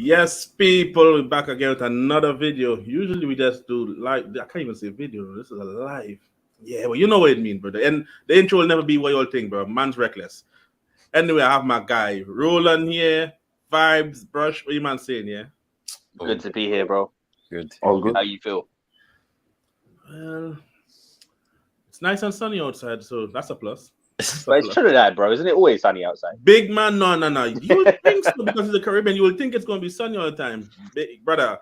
Yes, people, we're back again with another video. Usually we just do live. I can't even say video. This is a live. Yeah, well, you know what it means, brother. And the intro will never be what you all think, bro. Man's reckless. Anyway, I have my guy Roland here. Vibes, brush. What you man saying? Yeah. Good to be here, bro. Good. All good. How you feel? Well, it's nice and sunny outside, so that's a plus. But it's Trinidad, bro. Isn't it always sunny outside? Big man, no. You would think so because it's the Caribbean. You would think it's going to be sunny all the time. Brother,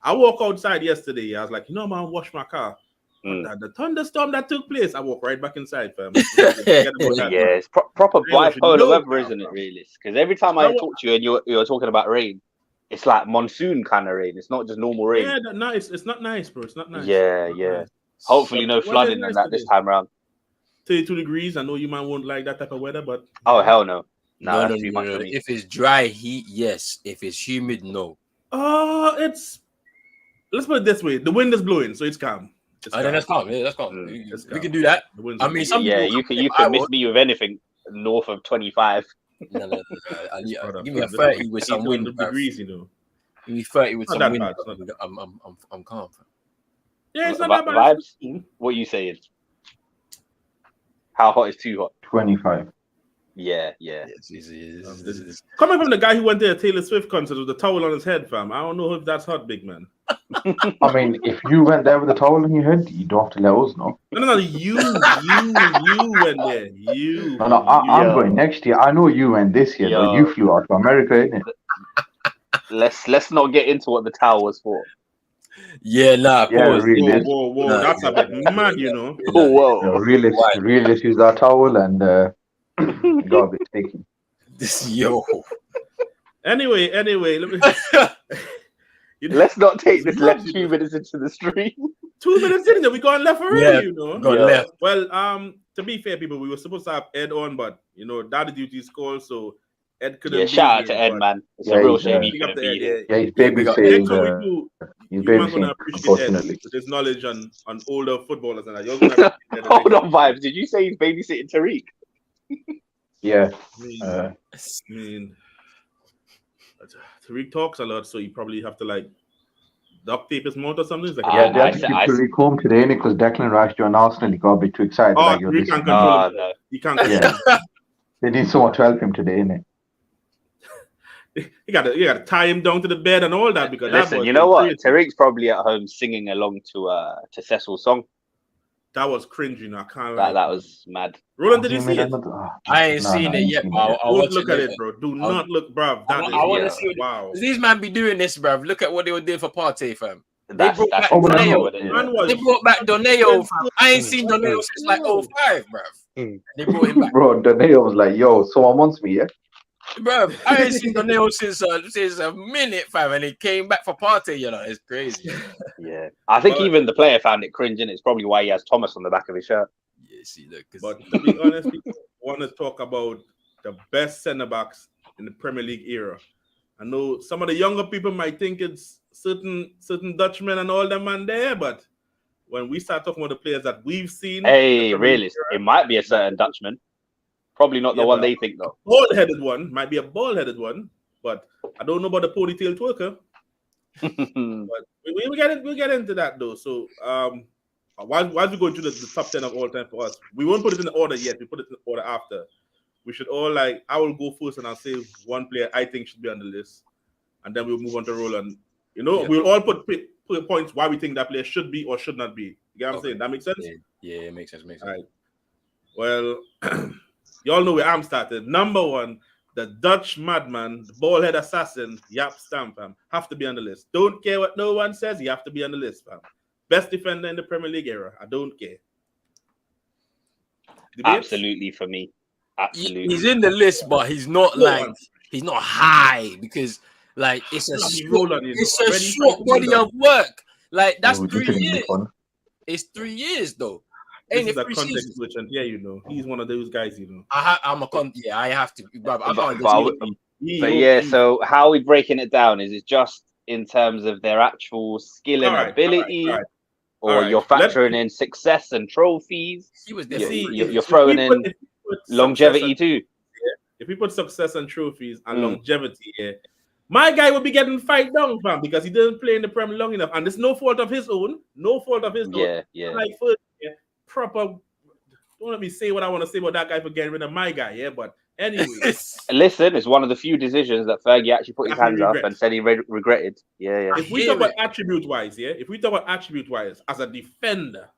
I walked outside yesterday. I was like, man, wash my car. The thunderstorm that took place, I walked right back inside, fam. It's proper bipolar weather, isn't it, really? Because every time I talk to you and you're talking about rain, it's like monsoon kind of rain. It's not just normal rain. Yeah, it's not nice, bro. It's not nice. Yeah. Nice. Hopefully no flooding and that this time around. 32 degrees. I know you man won't like that type of weather, but hell no. No. If it's dry heat, yes. If it's humid, no. Let's put it this way: the wind is blowing, so it's calm. That's calm. Yeah, that's calm. We can do that. I mean, you can miss me with anything north of 25. No. Give me a 30 with some wind. Degrees, you know. Give me 30 with some wind. I'm calm. Yeah, it's not that bad. Vibes. What are you saying? How hot is too hot? 25. Yeah. Coming from the guy who went to a Taylor Swift concert with the towel on his head, fam. I don't know if that's hot, big man. I mean, if you went there with a towel on your head, you don't have to let us know. No. You went there. I'm going next year. I know you went this year, but you flew out to America, innit? Let's not get into what the towel was for. Yeah, really. Whoa, that's a bit mad, you know. Whoa. Realist use that towel and got a bit sticky. Anyway, let me. Let's not take this left 2 minutes into the stream. 2 minutes in there, we gone left already, you know. Left. Well, to be fair, people, we were supposed to have Ed on, but daddy duty is called, so Ed couldn't. Yeah, shout out to Ed, man. It's a real shame he couldn't be here. Yeah, his baby saying. He's gonna appreciate Ed with his knowledge on older footballers and that. You're gonna hold on, Vibes. Did you say he's babysitting Tariq? Yeah. I mean, Tariq talks a lot, so you probably have to duct tape his mouth or something. It's like, they had to keep Tariq home today because Declan Rice joined Arsenal. He got a bit too excited. Tariq can't control him. He can't control him. They need someone to help him today, innit? You gotta tie him down to the bed and all that because listen, you know what? Tariq's probably at home singing along to Cecil's song. That was cringe, you know. I can't. That was mad. Roland, did you see it? I ain't seen it yet, bro. Don't look at it, bro. Do not look, bruv. I want to see. Wow. These man be doing this, bruv. Look at what they were doing for Partey, fam. They brought back Doneo, fam. I ain't seen Doneo since 05, bruv. They brought him back. Bro, Doneo was like, yo, someone wants me, yeah? Bro, I ain't seen Doneo since a minute, fam, and he came back for Partey. It's crazy. Yeah, I think even the player found it cringe, and it's probably why he has Thomas on the back of his shirt. Yeah, see, look. But to be honest, I want to talk about the best centre backs in the Premier League era. I know some of the younger people might think it's certain Dutchmen and all them man there, but when we start talking about the players that we've seen, really, it might be a certain Dutchman. Probably not the one they think, though. Bald-headed one. Might be a bald-headed one. But I don't know about the ponytail twerker. But we'll get into that, though. So while we go through the top 10 of all time for us, we won't put it in order yet. We put it in order after. We should all I will go first and I'll say one player I think should be on the list. And then we'll move on to Roland. We'll all put points why we think that player should be or should not be. You get what I'm saying? That makes sense? Yeah, it makes sense. All right. Well... You all know where I'm started. Number 1, the Dutch madman, the ball-head assassin, Jaap Stam, fam. Have to be on the list. Don't care what no one says, you have to be on the list, fam. Best defender in the Premier League era. I don't care. Debates? Absolutely for me. Absolutely. He's in the list, but he's not like he's not high because like it's a short body of work. Like that's 3 years. It's 3 years though. This is a context switch, and he's one of those guys. I have to. So how are we breaking it down? Is it just in terms of their actual skill and ability, or you're factoring in success and trophies? He was you're throwing in longevity too. If we put success and trophies and longevity, my guy would be getting fight down, fam, because he didn't play in the Prem long enough, and it's no fault of his own. Yeah. Like first, proper. Don't let me say what I want to say about that guy for getting rid of my guy, but anyway. Listen, it's one of the few decisions that Fergie actually put his hands up and said he regretted. Yeah. If we talk about attribute-wise, as a defender,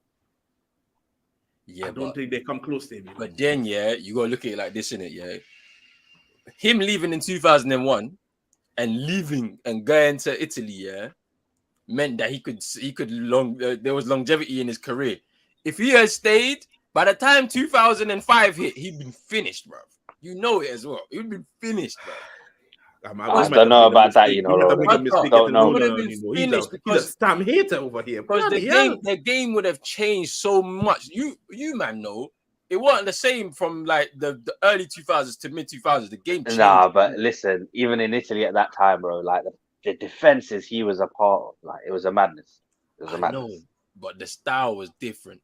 I don't think they come close to him. But then, you gotta look at it like this, innit? Him leaving in 2001 and leaving and going to Italy, meant that he could there was longevity in his career. If he had stayed, by the time 2005 hit, he'd been finished, bro. You know it as well. He'd been finished, bro. I don't know about that, Don't know. He's a stamp hater over here. Because the game would have changed so much. You man know it wasn't the same from like the early 2000s to mid 2000s. The game changed. Nah, but listen, even in Italy at that time, bro, like the defenses he was a part of, like it was a madness. I know, but the style was different.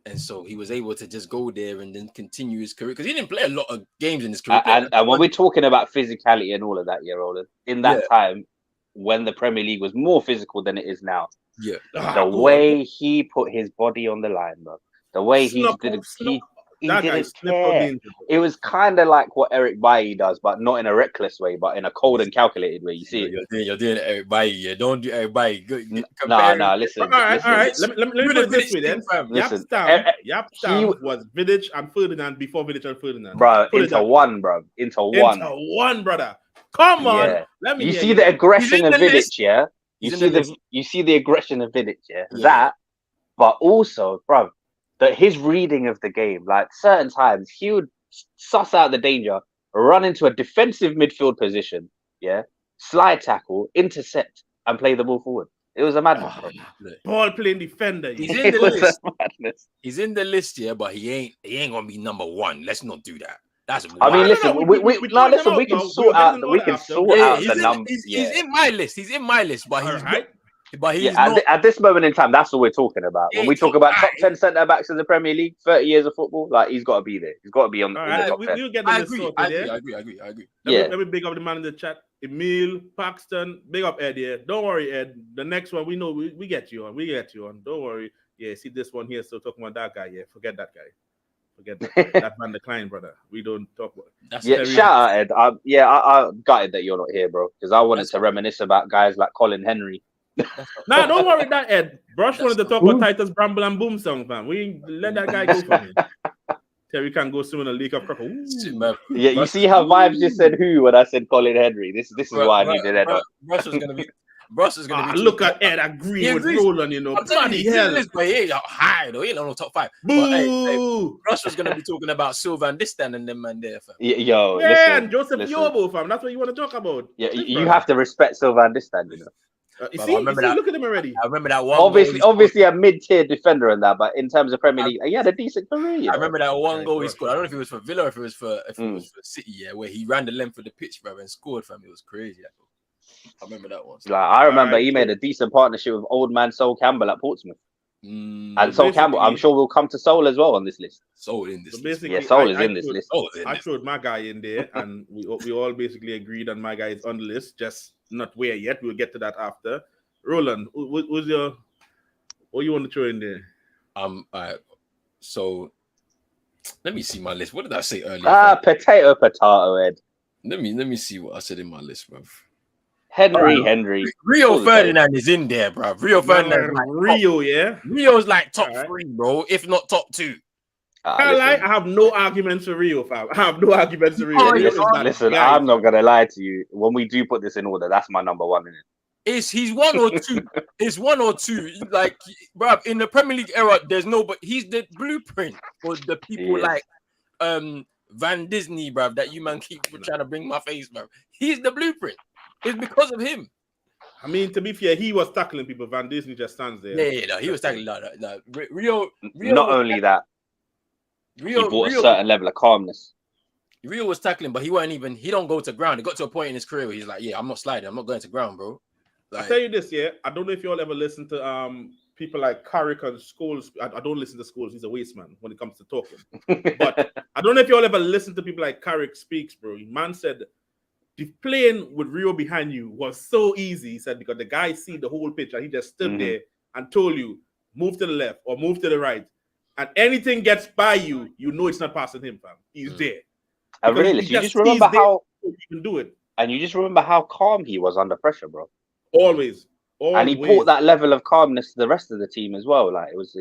And so he was able to just go there and then continue his career because he didn't play a lot of games in his career. And when we're talking about physicality and all of that, Roland, in that time when the Premier League was more physical than it is now, the way he put his body on the line, bro, the way he didn't care. It was kind of like what Eric Bailly does, but not in a reckless way, but in a cold and calculated way. You see, you're doing Eric Bailly. Don't do Eric Bailly. No, listen. All right. Let me put it this way then. Jaap Stam was Vidic and Ferdinand before Vidic and Ferdinand. Bro, into one, brother. Come on. Yeah. Let me. You see the aggression of Vidic, yeah. You see the aggression of Vidic, yeah. That, but also, bro. That his reading of the game, like certain times, he would suss out the danger, run into a defensive midfield position, slide tackle, intercept, and play the ball forward. It was a madness. Ball playing defender. He's in the list. He's in the list, but he ain't gonna be number one. Let's not do that. That's I mean, listen, we can sort out the numbers. He's in my list. He's in my list, but he's at this moment in time, that's what we're talking about. When we talk about top 10 centre backs in the Premier League, 30 years of football, like he's got to be there. He's got to be on the top 10. We'll get I agree. Let me big up the man in the chat, Emil Paxton. Big up Ed here. Don't worry, Ed. The next one we know we get you on. Don't worry. Yeah, see this one here. So talking about that guy. Yeah, forget that guy. Forget that man decline, brother. We don't talk about. Shout out Ed. I gutted that you're not here, bro, because I wanted to reminisce about guys like Colin Henry. Nah, don't worry that Ed. Brush wanted to talk about Titus Bramble and Boom song, fam. We let that guy go for me. Terry can't go swim in a lake of crocodile. Yeah, you see how Vibes just said who when I said Colin Henry. This is why I needed Ed. Brush is gonna be. Look at Ed agreeing with Roland, Bloody hell. But he ain't high though. He ain't on the top 5. Boo! Brush was gonna be talking about Sylvan Distan and them man there, fam. And Joseph Yobo, fam. That's what you want to talk about. Yeah, you have to respect Sylvan Distan, You see, look at him already. I remember that one. Obviously a mid-tier defender in that, but in terms of Premier League, he had a decent career. I remember that one goal he scored. I don't know if it was for Villa or if it was for City, where he ran the length of the pitch, bro, and scored, fam. It was crazy. I remember that one. I remember he made a decent partnership with old man Sol Campbell at Portsmouth. And Sol Campbell, I'm sure we'll come to Sol as well on this list. Sol in this list. Yeah, Sol is in this list. I showed my guy in there, and we all basically agreed on my guy is on the list, just not where yet. We'll get to that after. Roland, what you want to throw in there? So let me see my list. What did I say earlier? Potato, Ed. Let me see what I said in my list, bro. Henry. Rio Ferdinand is in there, bro. Ferdinand. Rio's like top 3, bro, if not top 2. I have no arguments for Rio, fam. Listen, I'm not gonna lie to you. When we do put this in order, that's my number 1, isn't it? He's 1 or 2. It's 1 or 2. Like, bro, in the Premier League era, there's no, but he's the blueprint for the people like Van Disney, bruv, that you man keep trying to bring my face, bruv. He's the blueprint. It's because of him. I mean, to be fair, he was tackling people. Van Disney just stands there. Yeah, no, he was tackling like Rio. Not only that, he brought a certain level of calmness. Rio was tackling, but he don't go to ground. It got to a point in his career where he's like, yeah, I'm not sliding. I'm not going to ground, bro. Like, I'll tell you this, yeah. I don't know if you all ever listen to people like Carrick and Scholes. I don't listen to Scholes. He's a waste man when it comes to talking. But I don't know if you all ever listen to people like Carrick speaks, bro. Man said, the playing with Rio behind you was so easy, he said, because the guy see the whole pitch and he just stood there and told you, move to the left or move to the right. And anything gets by you, you know it's not passing him, fam. He's there. And really, you just remember how you can do it. And you just remember how calm he was under pressure, bro. Always. And he brought that level of calmness to the rest of the team as well. Like it was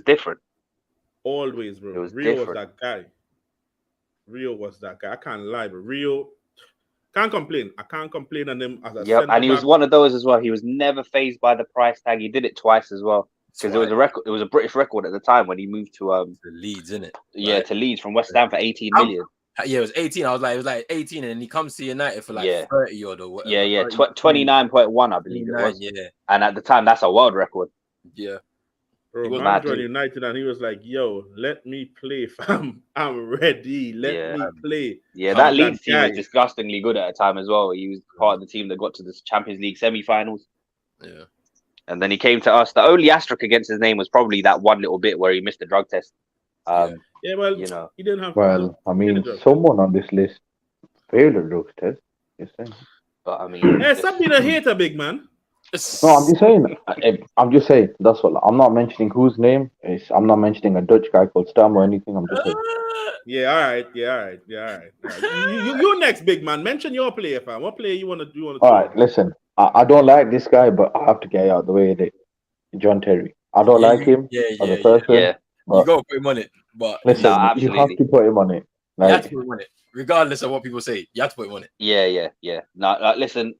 different. Always, bro. It was Rio different. was that guy. Rio was that guy. I can't lie, but Rio can't complain. I can't complain on him as a center and he was back. one of those as well. He was never phased by the price tag. He did it twice as well. Because it was a record. It was a British record at the time when he moved to Leeds, innit? Yeah, to Leeds from West Ham for 18 million. Yeah, it was 18. I was like, it was like 18, and then he comes to United for like 30 or whatever. Yeah. 29.1, I believe it was. Yeah. And at the time, that's a world record. Yeah. Bro, man joined United and he was like, yo, let me play, fam. I'm ready. Let me play. Yeah, that Leeds team was disgustingly good at a time as well. He was part of the team that got to the Champions League semi-finals. Yeah. And then he came to us. The only asterisk against his name was probably that one little bit where he missed the drug test. Yeah, well, you know, he didn't have. Well, I mean, someone on this list failed a drug test. But I mean, hey, stop being a hater, big man. No, I'm just saying. I'm just saying. That's what. I'm not mentioning whose name. I'm not mentioning a Dutch guy called Stam or anything. I'm just saying. Yeah, all right. You next, big man. Mention your player, fam. What player you want to do? All right, listen. I don't like this guy, but I have to get out of the way. John Terry. I don't like him as a person. Yeah. You gotta put him on it, but listen, you have to put him on it. You have to put him on it, regardless of what people say. You have to put him on it. Yeah. No, listen.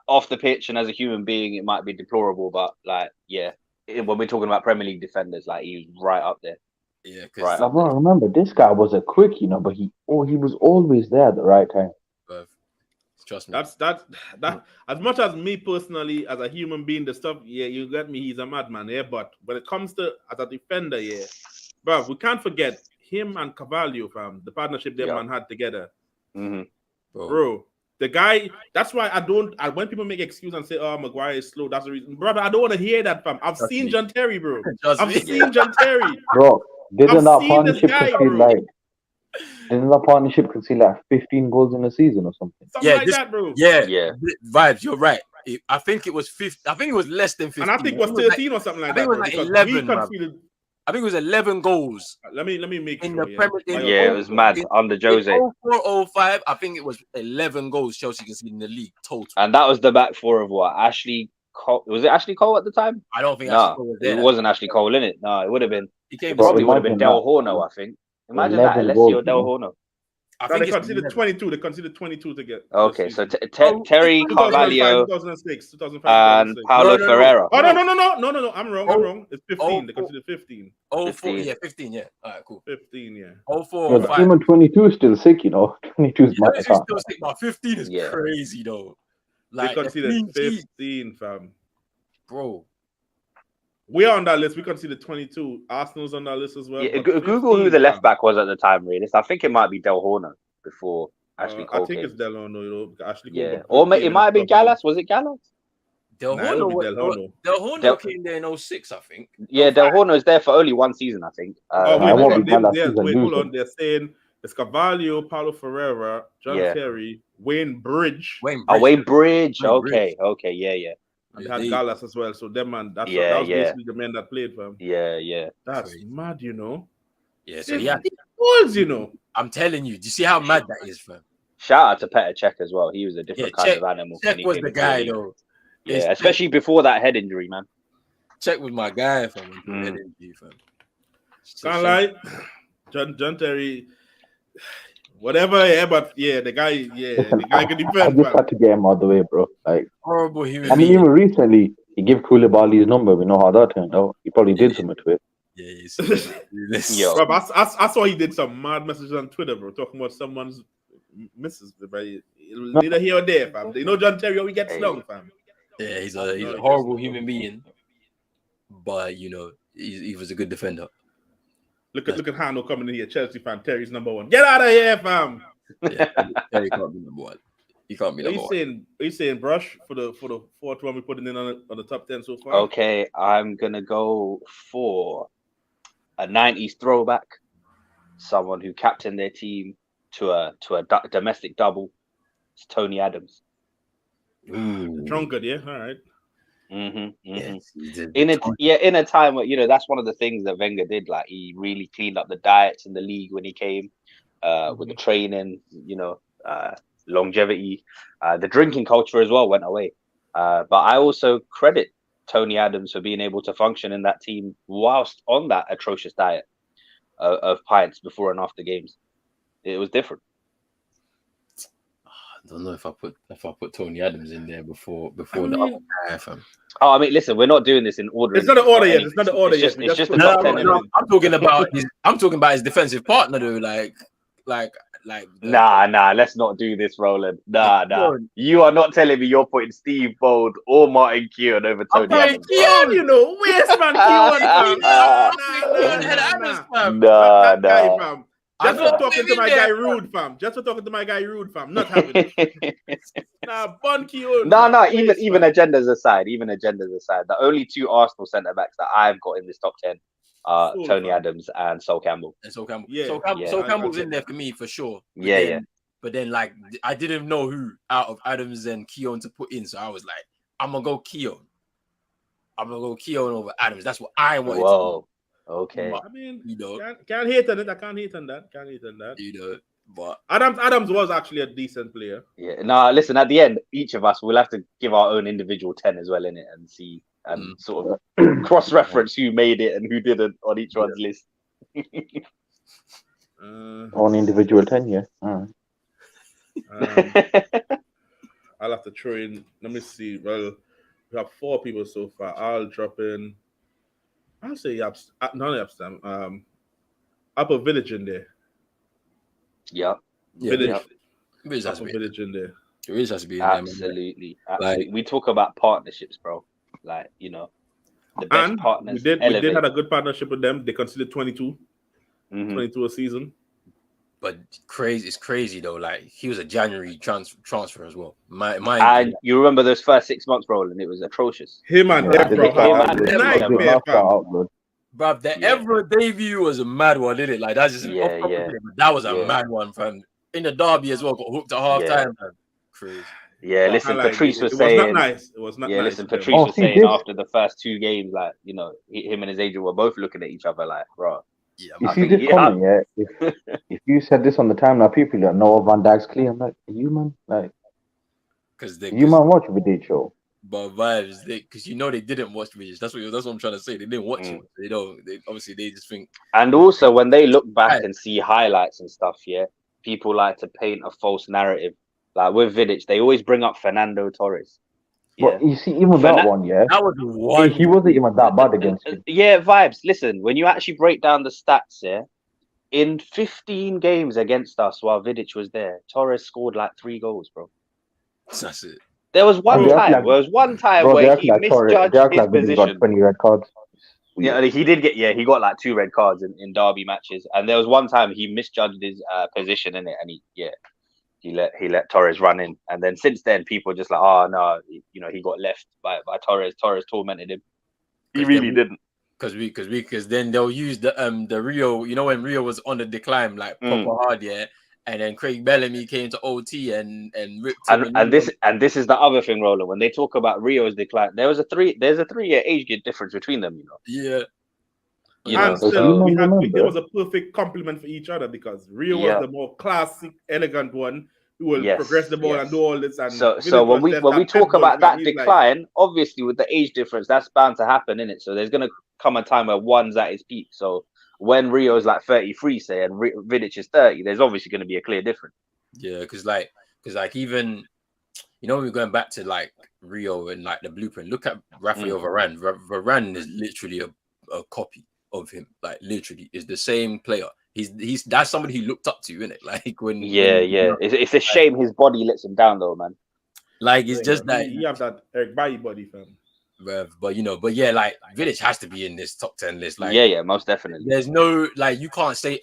Off the pitch and as a human being, it might be deplorable, but when we're talking about Premier League defenders, like he's right up there. Yeah, right. Remember, this guy was a quick, but he was always there at the right time. Trust me. That. As much as me personally, as a human being, the stuff, you get me. He's a madman, But when it comes to as a defender, bro, we can't forget him and Carvalho, fam. The partnership that man had together, bro. The guy, that's why when people make excuse and say, oh, Maguire is slow, that's the reason. Brother, I don't want to hear that, fam. I've seen John Terry, bro. I've seen John Terry. Bro, didn't that partnership concede like 15 goals in a season or something? Something like that, bro. Yeah. Vibes, you're right. I think it was 50. I think it was less than 15. And I think it was 13 or something like that. I think it was like 11. I think it was 11 goals. Let me make in sure. The Premier League. It was mad under Jose. 04-05, I think it was 11 goals Chelsea conceded in the league total. And that was the back four of what? Ashley Cole. Was it Ashley Cole at the time? I don't think Ashley Cole was there. It wasn't Ashley Cole in it. No, it would have been. It probably would have been Del Horno, I think. Imagine that, Alessio Del Horno. I think they considered 22. They considered 22 to get. Okay, so Terry, Carvalho, 2006, 2005, and Paulo Ferreira. Oh no! I'm wrong. It's 15. They considered 15. 15. Yeah. All right, cool. 15. Yeah. 04. The team on 22 is still sick, 22 is my still sick, but 15 is crazy though. Like they considered 15, fam. Bro. We are on that list. We considered 22. Arsenal's on that list as well. Yeah, Google who the left back was at the time, really. I think it might be Del Horno before Ashley Cole. I think it's Del Horno, Ashley Cole. Yeah, or it might have been Gallas. Was it Gallas? Del Horno came there in 06, I think. Yeah, Del Horno is there for only one season, I think. Wait, hold on. They're saying it's Carvalho, Paulo Ferreira, John Terry, Wayne Bridge. Wayne Bridge. Okay, yeah. And they had Gallas as well. So them man, that was basically the men that played for him. Yeah. That's mad, Yeah, so goals, I'm telling you, do you see how mad that is, fam? Shout out to Petr Cech as well. He was a different kind of animal. Cech was the guy, though. Yeah, especially before that head injury, man. Cech was my guy, fam. Head injury, fam. Can't lie. John Terry, whatever, but the guy can defend. I just had to get him out of the way, bro. Like horrible human. I mean, even recently he gave Koulibaly his number. We know how that turned out. He probably did something to it. Yo. Bro, I saw he did some mad messages on Twitter, bro, talking about someone's missus, bro. Neither here or there, fam. You know John Terry, we get slung, fam. Yeah, he's a horrible human being, but you know he was a good defender. Look at Hano coming in here, Chelsea fan. Terry's number one. Get out of here, fam. Yeah, Terry can't be number one. He can't be number one. Are you saying Brush for the fourth one we putting in on the top 10 so far? Okay, I'm gonna go for a 90s throwback, someone who captained their team to a domestic double. It's Tony Adams. Drunkard, yeah, all right. Yes, In a time where, you know, that's one of the things that Wenger did. Like, he really cleaned up the diets in the league when he came, with the training, you know, longevity, the drinking culture as well went away. But I also credit Tony Adams for being able to function in that team whilst on that atrocious diet of pints before and after games. It was different. I don't know if I put Tony Adams in there before the other guy, fam. Oh, I mean, listen, we're not doing this in order. It's not the order yet. It's not the order yet. It's just the top 10. No, I'm talking about his defensive partner though, like. Nah. Let's not do this, Roland. Nah. You are not telling me you're putting Steve Bold or Martin Keown over Tony Adams. Keown, you know, waste man, Keown. Nah. Just for talking to my guy Rude, fam. Not having it. Bun Keown. No. Even agendas aside, the only two Arsenal centre backs that I've got in this top 10 are Tony Adams and Sol Campbell. Sol Campbell's in there for me for sure. But then, like, I didn't know who out of Adams and Keown to put in, so I was like, I'm gonna go Keown. Over Adams. That's what I wanted. Whoa. Okay. I mean, you know, can't hate on it. I can't hate on that. You know, but Adams was actually a decent player. Yeah. No, listen. At the end, each of us will have to give our own individual 10 as well in it, and see and sort of cross-reference who made it and who didn't on each one's list. On individual 10, yeah. All right. I'll have to throw in. Let me see. Well, we have 4 people so far. I'll drop in. I'll say Amsterdam. I'll put Village in there. Village has Village in there. Village has to be in Absolutely. Like, we talk about partnerships, bro. Like, you know, the best partners. We did have a good partnership with them. They considered 22 a season. But it's crazy though. Like, he was a January transfer as well. And you remember those first 6 months, Roland? It was atrocious. Him and Evra, bro. The Evra debut was a mad one, didn't it? Like, that's just that was a mad one, fam. In the derby as well, got hooked at half time. Crazy. Yeah, listen, Patrice was saying. It was not nice. Listen, Patrice was saying after the first 2 games, like, you know, him and his agent were both looking at each other like, bro. Yeah, you see this comment, if you said this on the timeline, people that know Van Dijk's clean. I'm like, you man, like, because you man watch Vidic show. But vibes, because you know they didn't watch Vidic. That's what I'm trying to say. They didn't watch it. They don't. They obviously they just think. And also, when they look back and see highlights and stuff, people like to paint a false narrative. Like with Vidic, they always bring up Fernando Torres. But you see, even that one, that was one. He wasn't even that bad against him. Yeah, vibes. Listen, when you actually break down the stats, in 15 games against us while Vidic was there, Torres scored like 3 goals, bro. That's it. There was one time where he misjudged his position. Got 20 red cards. Yeah, he did get. Yeah, he got like 2 red cards in derby matches, and there was one time he misjudged his position in it, and he let Torres run in, and then since then people are just like, oh no, you know, he got left by Torres. Torres tormented him. He really didn't. Because then they'll use the Rio, you know, when Rio was on the decline, like proper hard, and then Craig Bellamy came to OT and ripped him. And this is the other thing, Roland. When they talk about Rio's decline, there's a 3-year age gap difference between them, you know. Yeah. And still, it was a perfect complement for each other because Rio was the more classic, elegant one who will progress the ball and do all this. And so when we talk about that decline, obviously with the age difference, that's bound to happen, innit? So there's gonna come a time where one's at his peak. So when Rio's like 33, say, and Vidic is 30, there's obviously going to be a clear difference. Yeah, because even, you know, we're going back to like Rio and like the blueprint. Look at Rafael Varane. Varane is literally a copy. of him. Like literally, is the same player. He's that's somebody he looked up to, isn't it? Like when It's a shame his body lets him down though, man. Like it's just that he have that Eric Bailly body, fam. But yeah, like Vidic has to be in this top 10 list. Like most definitely. There's no like you can't say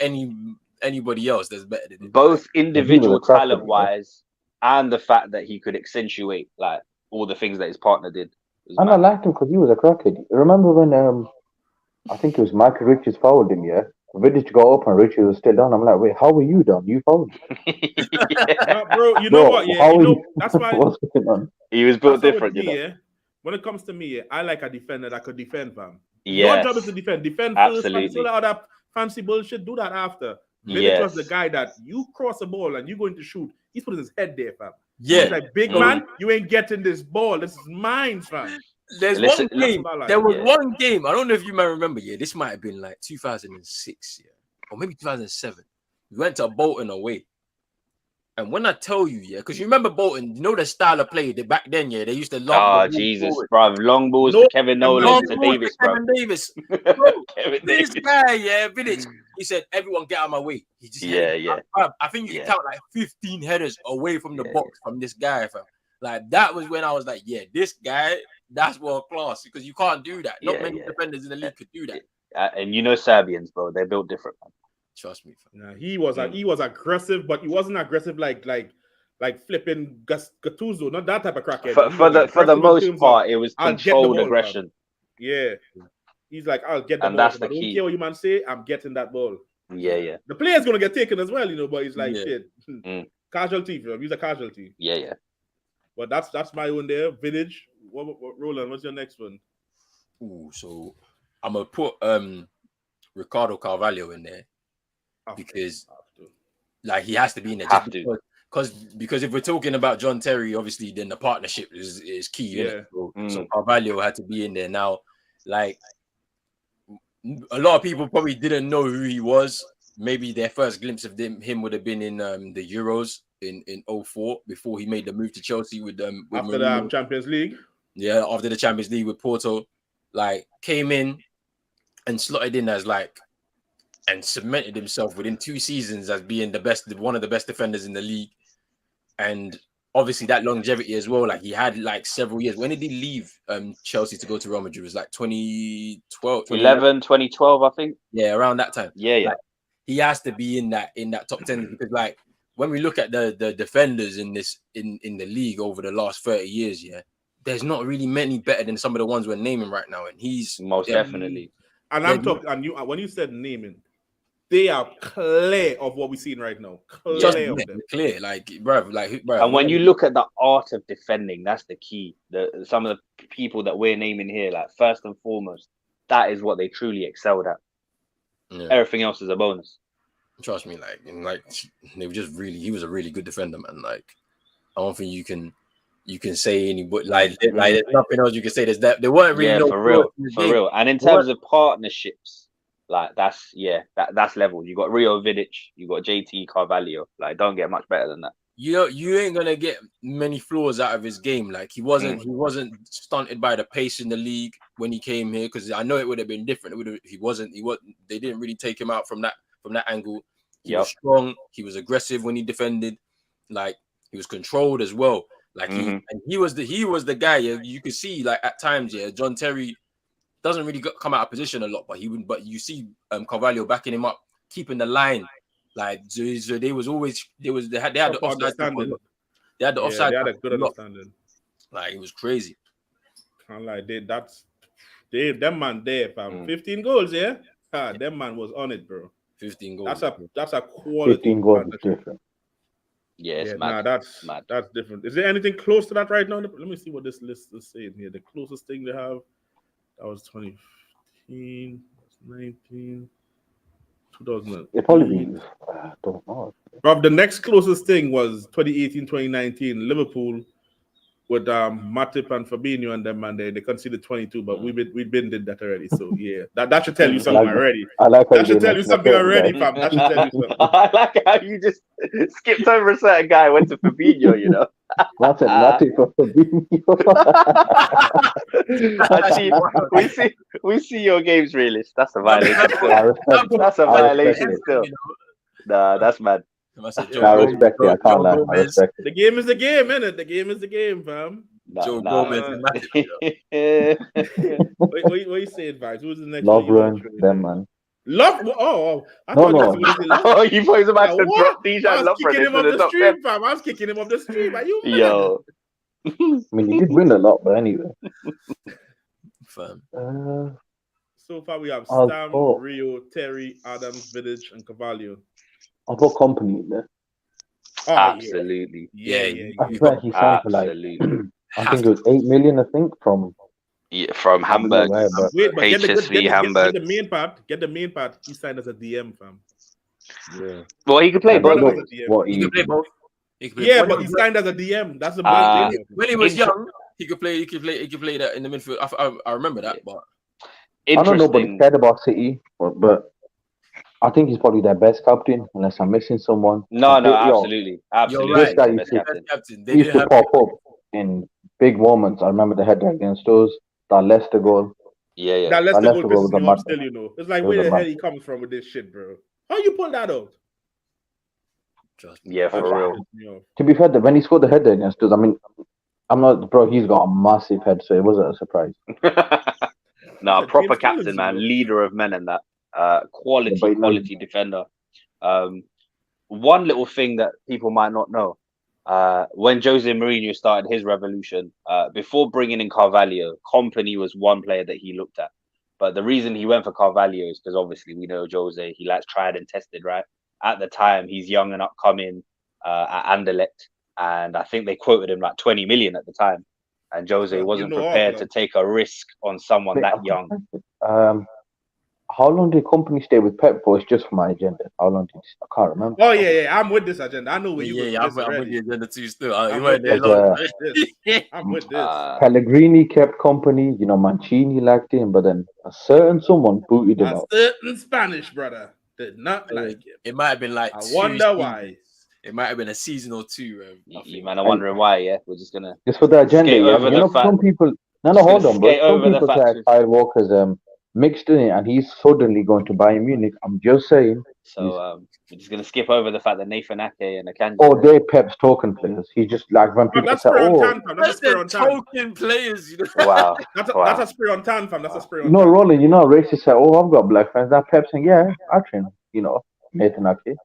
anybody else that's better than him. Both individual talent wise and the fact that he could accentuate like all the things that his partner did. And I liked him because he was a crackhead. Remember when I think it was Michael Richards fouled him, yeah? Vidic got up and Richards was still down. I'm like, wait, how were you down? You fouled him. Bro, you know what? Yeah, that's why what's going on? He was built different, Yeah. When it comes to me, I like a defender that could defend, fam. Yes. Your job is to defend. Defend Absolutely. first, all that fancy bullshit, do that after. Vidic was the guy that you cross the ball and you going to shoot. He's putting his head there, fam. Yeah. He's like, big man, you ain't getting this ball. This is mine, fam. There was one game. I don't know if you might remember. Yeah, this might have been like 2006, yeah, or maybe 2007. We went to Bolton away, and when I tell you, yeah, because you remember Bolton, you know the style of play. Back then, yeah, they used to love. Oh Jesus, bro! Long balls to Kevin Nolan to Davis, bro. Kevin Davis. Bro, this guy, yeah, Vidic. He said, "Everyone get out of my way." He just I think you can count like 15 headers away from the box from this guy, fam. Like that was when I was like, yeah, this guy. That's world class because you can't do that. Not many defenders in the league could do that. And you know Serbians, bro, they're built different, man. Trust me. Nah, he was aggressive, but he wasn't aggressive like flipping Gattuso, not that type of crackhead. For the most part, it was controlled aggression. Yeah, he's like, I'll get the and ball. That's the key. I don't care what you man say. I'm getting that ball. Yeah. The player's gonna get taken as well, but he's like, shit, casualty. He's a casualty. Yeah. But that's my own there. Vidic. What Roland? What's your next one? Ooh, so I'm gonna put Ricardo Carvalho in there because like he has to be in there. Because if we're talking about John Terry, obviously, then the partnership is key. Yeah. So Carvalho had to be in there. Now, like a lot of people probably didn't know who he was. Maybe their first glimpse of him would have been in the Euros in 2004 before he made the move to Chelsea with after the Champions League. Yeah, after the Champions League with Porto, like came in and slotted in as like and cemented himself within 2 seasons as being one of the best defenders in the league. And obviously that longevity as well. Like he had like several years. When did he leave Chelsea to go to Real Madrid? It was like 2012, 2012, I think. Yeah, around that time. Yeah. Like, he has to be in that top 10 because like when we look at the defenders in the league over the last 30 years, yeah, there's not really many better than some of the ones we're naming right now, and he's most definitely. And I'm talking, and you when you said naming, they are clear of what we're seeing right now. Clear, like bro. And when you look at the art of defending, that's the key. Some of the people that we're naming here, like first and foremost, that is what they truly excelled at. Yeah. Everything else is a bonus. Trust me, they were just really. He was a really good defender, man. Like I don't think you can say anybody like there's nothing else you can say. There's that there weren't really for real. And in terms of partnerships, like that's level. You got Rio Vidic, you got JT Carvalho. Like don't get much better than that. You ain't gonna get many flaws out of his game. Like he wasn't stunted by the pace in the league when he came here because I know it would have been different. They didn't really take him out from that angle. He was strong. He was aggressive when he defended. Like he was controlled as well. Like he was the guy. You could see like at times, John Terry doesn't really come out of position a lot, but you see Carvalho backing him up, keeping the line. Like so they had the offside. They had the offside. They had a good understanding. Like it was crazy. And like them man there, fam. 15 goals, yeah. Them man was on it, bro. 15 goals. That's a quality. 15 goals is different. Yeah, it's mad. That's different. Is there anything close to that right now? Let me see what this list is saying here. The closest thing they have, that was 2015, 19, 2000. It probably be, I don't know. Rob, the next closest thing was 2018, 2019, Liverpool. with Matip and Fabinho and them, and they conceded 22, but we been did that already. So yeah, that should tell you something already. I like how That should tell you something already, guy. fam. That should tell you something. I like how you just skipped over a certain guy and went to Fabinho, you know. What's it? Nothing for Fabinho. Actually, we see your games, realist. That's a violation. I Still. respect it. That's a I respect violation it. still. Nah, that's mad. I respect it. I can't lie. I respect it. The game is the game, innit? The game is the game, fam. Joe Gomez and Matip, What you saying, Vibes? Who's the next Love one? run, them man. Love? I No, thought no. you were gonna say Love. Oh, you thought he was about to What? drop I DJ was Love kicking him into off the the top stream, 10. fam. I was kicking him off the stream. Are you mad? Yo. I mean, he did win a lot, but anyway. fam. So far, we have I'll Stam, go. Rio, Terry, Adams, Vidic, and Cavallo. I've got company in there. Oh, Absolutely. Yeah. I swear he signed for like, Absolutely. I think it was 8 million, I think, from Yeah, from I don't know Hamburg. where, but Wait, but HSV Hamburg. Get the main part. Get the main part. He signed as a DM, fam. yeah. Well, he could play I both. don't know as a DM. what He he could play both. He could play Yeah, both. but he signed as a DM. That's the Ah. big thing. when he was Inter- young, he could play that in the midfield. I remember that, but I don't know, but he Interesting. cared about City, but I think he's probably their best captain, unless I'm missing someone. No, Yo, absolutely. Absolutely. You're right. This guy Best used to- captain. captain. They he used didn't to have pop up in big moments. I remember the header against us, that Leicester goal. Yeah, yeah. That Leicester Leicester goal goal was pisses a me off mad still, you know. It's like, It was where a the hell mad- he coming from with this shit, bro? How you pull that out? Trust me. Yeah, for real. You know. To be fair, when he scored the header against us, I mean, I'm not, bro, he's got a massive head, so it wasn't a surprise. No, James proper Collins, captain, you man. know. Leader of men and that. Quality, Yeah, but quality defender. One little thing that people might not know. When Jose Mourinho started his revolution, before bringing in Carvalho, Kompany was one player that he looked at. But the reason he went for Carvalho is because obviously we know Jose, he likes tried and tested, right? At the time, he's young and upcoming at Anderlecht. And I think they quoted him like 20 million at the time. And Jose Well, wasn't you know prepared what, to take a risk on someone that young. How long did company stay with Pep for? It's just for my agenda. How long did I can't remember. Oh, yeah. I'm with this agenda. I know where you Yeah, go. I'm with the agenda too. Still, I'm you weren't there with long. this. I'm with this. Pellegrini kept company, Mancini liked him, but then a certain someone booted him A out. certain Spanish brother did not like him. It might have been like I 2 wonder why. seasons. It might have been a season or two. You man are wondering why, yeah? We're just gonna Just for the agenda, skate yeah. over the fact- Some people. No, just hold gonna on, bro. skate Some over the people fact say with- Kyle Walker's mixed in it, and he's suddenly going to Bayern Munich. I'm just saying. So we're just gonna skip over the fact that Nathan Ake and Akanji. Oh, they're Pep's token players. He's just like when Fam, people that's say, spray on "Oh, tan, fam. That's a That's spray the on tan. token players, you know. Wow. That's Wow. a spray on tan, fam. That's a spray on no, tan. Roland, racists say, oh, I've got black friends." That Pep saying, "Yeah, I train." Nathan Ake.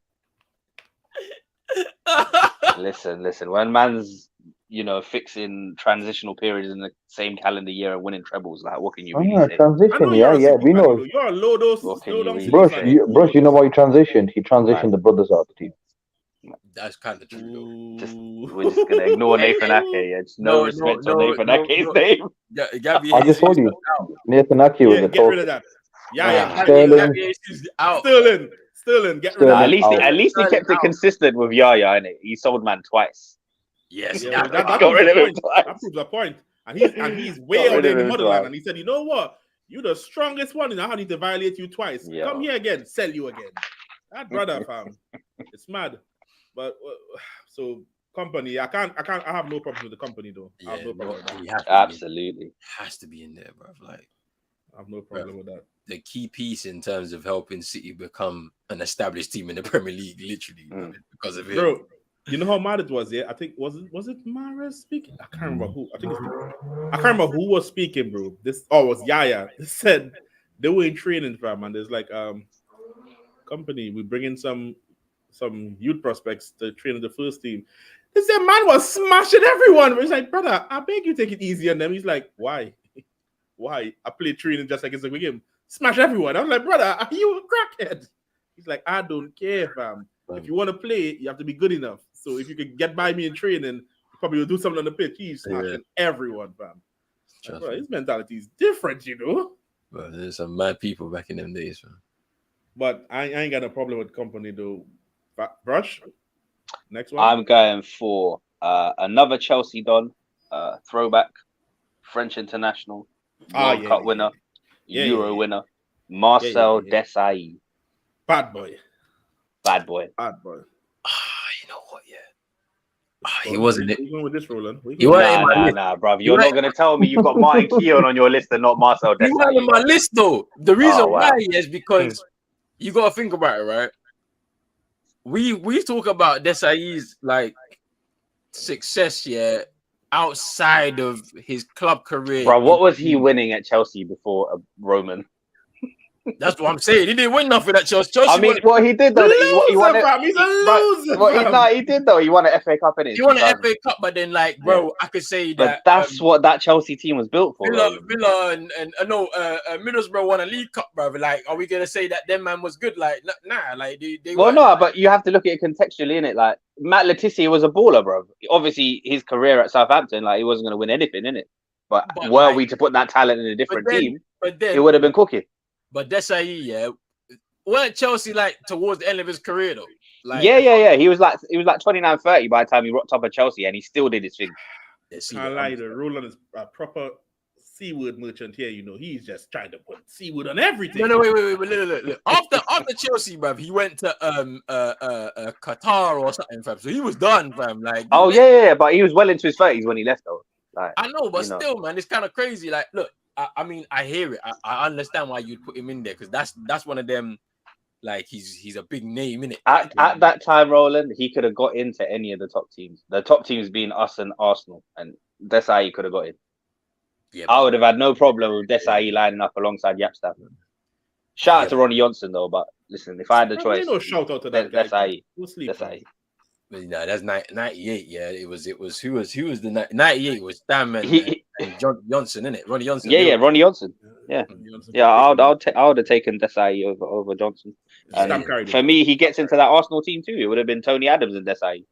Listen. When man's fixing transitional periods in the same calendar year and winning trebles, like what can you really say? I Transition, know yeah. We know. You. You're a low dose, What can slow you down really city Bro, say? fan. you know why he transitioned? He transitioned the brothers out of the team. That's kind of true. We're just gonna ignore Nathan Ake. Yeah, just no respect on Nathan Ake's name. though. Gabby I just told you, Nathan Ake was Yeah, a get rid token. of that. Yeah. Sterling. out. Sterling, get rid of At that. least he kept it consistent with Yaya, innit? He sold man twice. Yes, Yeah, that- that got rid of him proves a point. twice. That proves a point. And he's way Got out rid there of in the him motherland. twice. And he said, you know what? You're the strongest one. I need to violate you twice. Yeah. Come here again, sell you again. That brother, fam. It's mad. But so company, I have no problem with the company though. I have no problem with that. he has to Absolutely. has to be in there, bro. Like I have no problem with that. the key piece in terms of helping City become an established team in the Premier League, literally, because of him. Bro, you know how mad it was, yeah? I think was it Mahrez speaking? I can't remember who. I can't remember who was speaking, bro. It was Yaya. They said they were in training, fam, and there's like company, we bring in some youth prospects to train in the first team. This man was smashing everyone. He's like, brother, I beg you take it easy on them. He's like, why? Why? I play training just like it's a game. Smash everyone. I was like, brother, are you a crackhead? He's like, I don't care, fam. If you want to play, you have to be good enough. So if you could get by me in training, you probably will do something on the pitch. He's smashing everyone, fam. Like, bro, his mentality is different, you know. Bro, there's some mad people back in them days, man. But I ain't got a problem with company though. Brush. Next one. I'm going for another Chelsea don, throwback, French international, World yeah, Cup yeah, winner, yeah. Euro Yeah. winner, Marcel Yeah. Desailly. Bad boy. Bad boy. You know what? Yeah. He wasn't it. We're going with this, Roland. He wasn't in my Nah, list. bruv. You're not gonna tell me you've got Martin Keown on your list and not Marcel He wasn't in Desailly. my list though. The reason Oh, wow. why is because you gotta think about it, right? We talk about Desailly's like success, yeah, outside of his club career. Bro, what was he winning at Chelsea before Roman? That's what I'm saying. He didn't win nothing at Chelsea. I mean, what he did though, he won it. Fam. He's a loser. He did though. He won an FA Cup in it. He won an FA Cup, but then, like, bro, I could say but that. that's what that Chelsea team was built for. Villa and Middlesbrough won a League Cup, bro. Like, are we gonna say that them man was good? Like, nah. Like, they Well, weren't. no, but you have to look at it contextually, innit? Like, Matt Letizia was a baller, bro. Obviously, his career at Southampton, like, he wasn't going to win anything, innit? But were like, we to put that talent in a different team, but then it would have been cooking. But Desailly, yeah, weren't Chelsea like towards the end of his career though? Like, yeah. He was like 29, 30 by the time he rocked up at Chelsea, and he still did his thing. I lie. The Roland is a proper C-word merchant here. You know, he's just trying to put C-word on everything. No, wait. Look. After Chelsea, bruv, he went to Qatar or something, fam. So he was done, fam. Like, yeah, but he was well into his 30s when he left, though. Like, I know, but still, man, it's kind of crazy. Like, look, I mean, I hear it. I understand why you'd put him in there because that's one of them. Like, he's a big name, innit? At that time, Roland, he could have got into any of the top teams. The top teams being us and Arsenal, and Desailly could have got in. Yeah, I would have had no problem with Desailly lining up alongside Yapstam. Shout out to Ronnie Johnson though, but listen, if I had the choice, no shout out to that guy. Desailly. No, that's 98. Yeah, it was who was the 98 was Stam and Johnson, innit? Ronnie Johnson. Yeah, Ronnie Johnson. Yeah, I would have taken Desailly over Johnson. And for me, he gets into that Arsenal team too. It would have been Tony Adams and Desailly.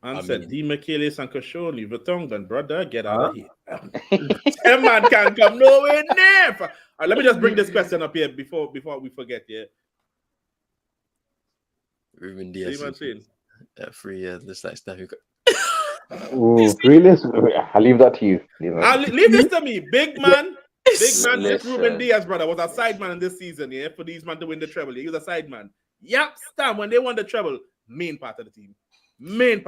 And said, D. Michaelis and Koscielny, Vertonghen, brother, get out of here. That man can't come nowhere near. All right, let me just bring this question up here before we forget. Yeah, Ruben Dias. See what I'm saying? 3 years, just like stuff. Really? I'll leave that to you. Leave this to me, big man. Listen. Ruben Dias, brother, was a side man in this season. Yeah, for these man to win the treble. He was a side man. Yep, Stam when they won the treble, main part of the team. Main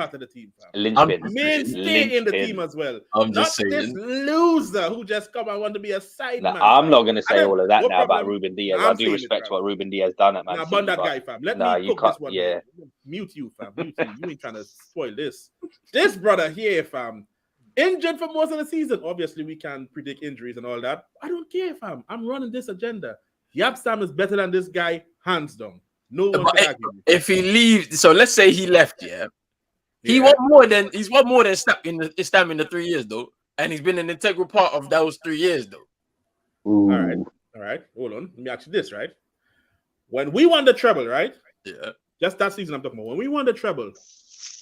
Linchpin. Mainstay in the team as well. I'm just saying. This loser who just come and want to be a side man. I'm not going to say all of that now about Ruben Dias. I do respect what Ruben Dias done at Man City. Nah, that guy, fam. Let me cook this one. Yeah. Mute you, fam. You ain't trying to spoil this. This brother here, fam, injured for most of the season. Obviously, we can predict injuries and all that. I don't care, fam. I'm running this agenda. Yapstam is better than this guy, hands down. No one can argue. If he leaves, so let's say he left, He's won more than Stam in the 3 years though, and he's been an integral part of those 3 years though. Ooh. All right. Hold on. Let me ask you this, right? When we won the treble, right? Yeah. Just that season I'm talking about. When we won the treble,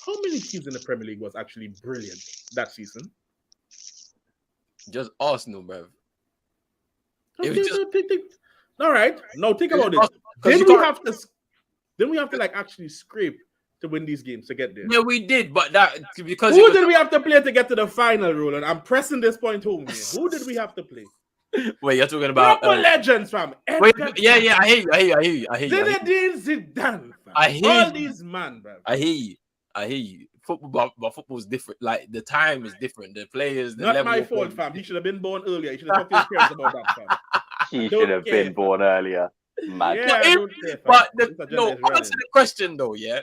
how many teams in the Premier League was actually brilliant that season? Just Arsenal, bro. All right. Now think about it. Didn't we have to like actually scrape to win these games to get there? Yeah, we did, but that because who did we have to play to get to the final, Roland? I'm pressing this point home here. Who did we have to play? Wait, you're talking about legends, fam. Wait, yeah, I hear you. Zinedine Zidane, fam. I hear all these man, bro. I hear you. Football, but football's different. Like the time is different. The players, the not level my fault, fam. He should have been born earlier. He should have talked to his parents about that, fam. He should have been born earlier. Man. Yeah, answer the question though, yeah.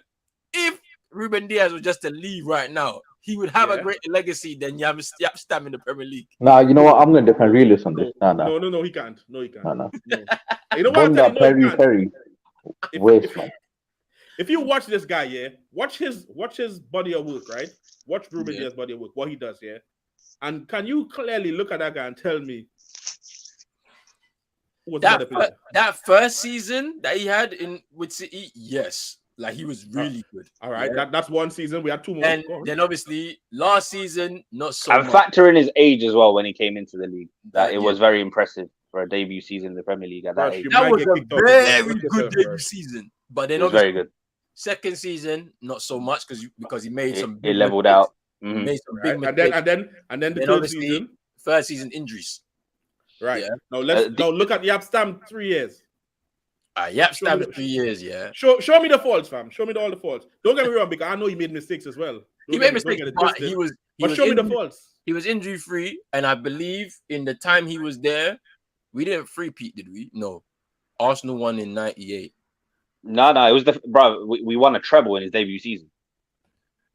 If Ruben Dias was just to leave right now, he would have a greater legacy than Yapstam in the Premier League. Nah, you know what? I'm going to defend realist on this. No, he can't. No. You know what? Perry. If you watch this guy, watch his body of work, right? Watch Ruben Dias' body of work, what he does, and can you clearly look at that guy and tell me that first season that he had with City? Yes. Like he was really good. All right, that's one season. We had 2 more. And then obviously last season, not so and much. Factor in his age as well when he came into the league. It was very impressive for a debut season in the Premier League at that age. That was a very good debut season. But then it was very good. Second season, not so much because he made some. It leveled out. Mhm. Made some big Right? mistakes. And then the Then third obviously, season. first season injuries. Right. Yeah. Now now look at Yap Stam 3 years. Yap Show me Stam 3 years, yeah. Show me the faults, fam. Show me all the faults. Don't get me wrong, because I know he made mistakes as well. He made mistakes, but he was show me the faults. He was injury free, and I believe in the time he was there, we didn't three-peat, did we? No. Arsenal won in 98. No, it was we won a treble in his debut season.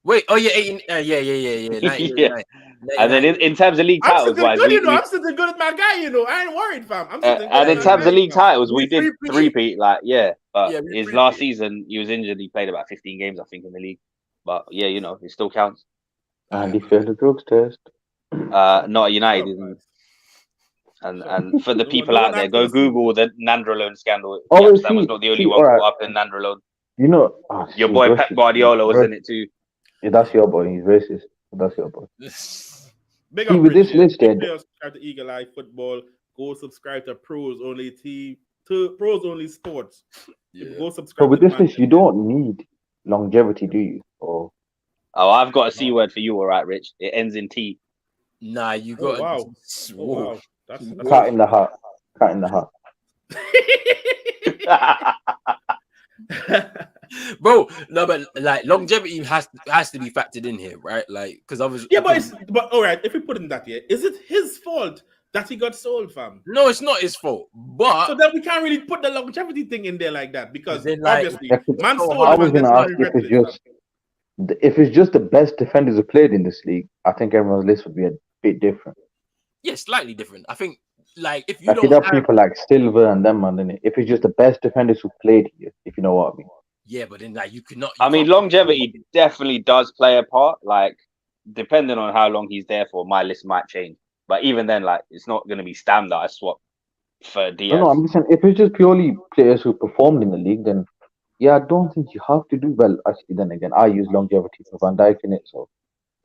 Wait, oh yeah, 18, yeah. 98, Yeah. 99. And then in terms of league titles, I'm sitting good at my guy, I ain't worried, fam. and in terms of league titles, we did three-peat, but Yeah, his last season he was injured. He played about 15 games, I think, in the league. But yeah, it still counts. And he failed the drugs test. Not at United, didn't. And for the people out there, go Google the Nandrolone scandal. Oh, That was not the only one caught up in Nandrolone. Your boy Pep Guardiola was in it too. Yeah, that's your boy. He's racist. That's your boy. Big See, up with this listed, subscribe to Eagle Eye Football. Go subscribe to Pros Only to Pros Only Sports. Yeah. Go subscribe. But with this list, you don't need longevity, do you? Or I've got a C word for you, all right, Rich. It ends in T. Nah, you got wow. Wow. That's cat in the hat. Cat in the hat. Bro, no, but like longevity has to be factored in here, right? Like, because obviously, but all right. If we put in that here, is it his fault that he got sold, fam? No, it's not his fault. But so then we can't really put the longevity thing in there like that because then, like, obviously, man sold him. I was going to ask if it's just the best defenders who played in this league. I think everyone's list would be a bit different. Yeah, slightly different. I think, like, if you don't have people like Silva and them, man, if it's just the best defenders who played here, if you know what I mean. Yeah, but then like you could not. I mean, longevity definitely does play a part. Like, depending on how long he's there for, my list might change. But even then, like, it's not going to be Stam that I swap for Diaz. No, I'm just saying, if it's just purely players who performed in the league, then yeah, I don't think you have to do well. Actually, then again, I use longevity for Van Dijk in it, so.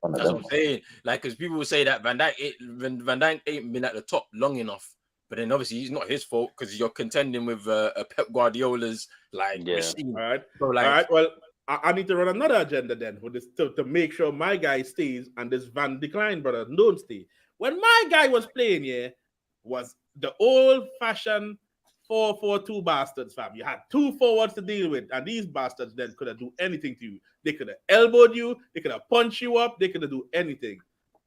That's what I'm saying. Like, because people will say that Van Dijk ain't been at the top long enough. But then obviously it's not his fault because you're contending with a Pep Guardiola's machine. All right. So, like, all right. Well, I need to run another agenda then with this to make sure my guy stays and this Van Decline brother don't stay. When my guy was playing was the old-fashioned 4-4-2 bastards, fam. You had two forwards to deal with, and these bastards then could have do anything to you. They could have elbowed you, they could have punched you up, they could have do anything.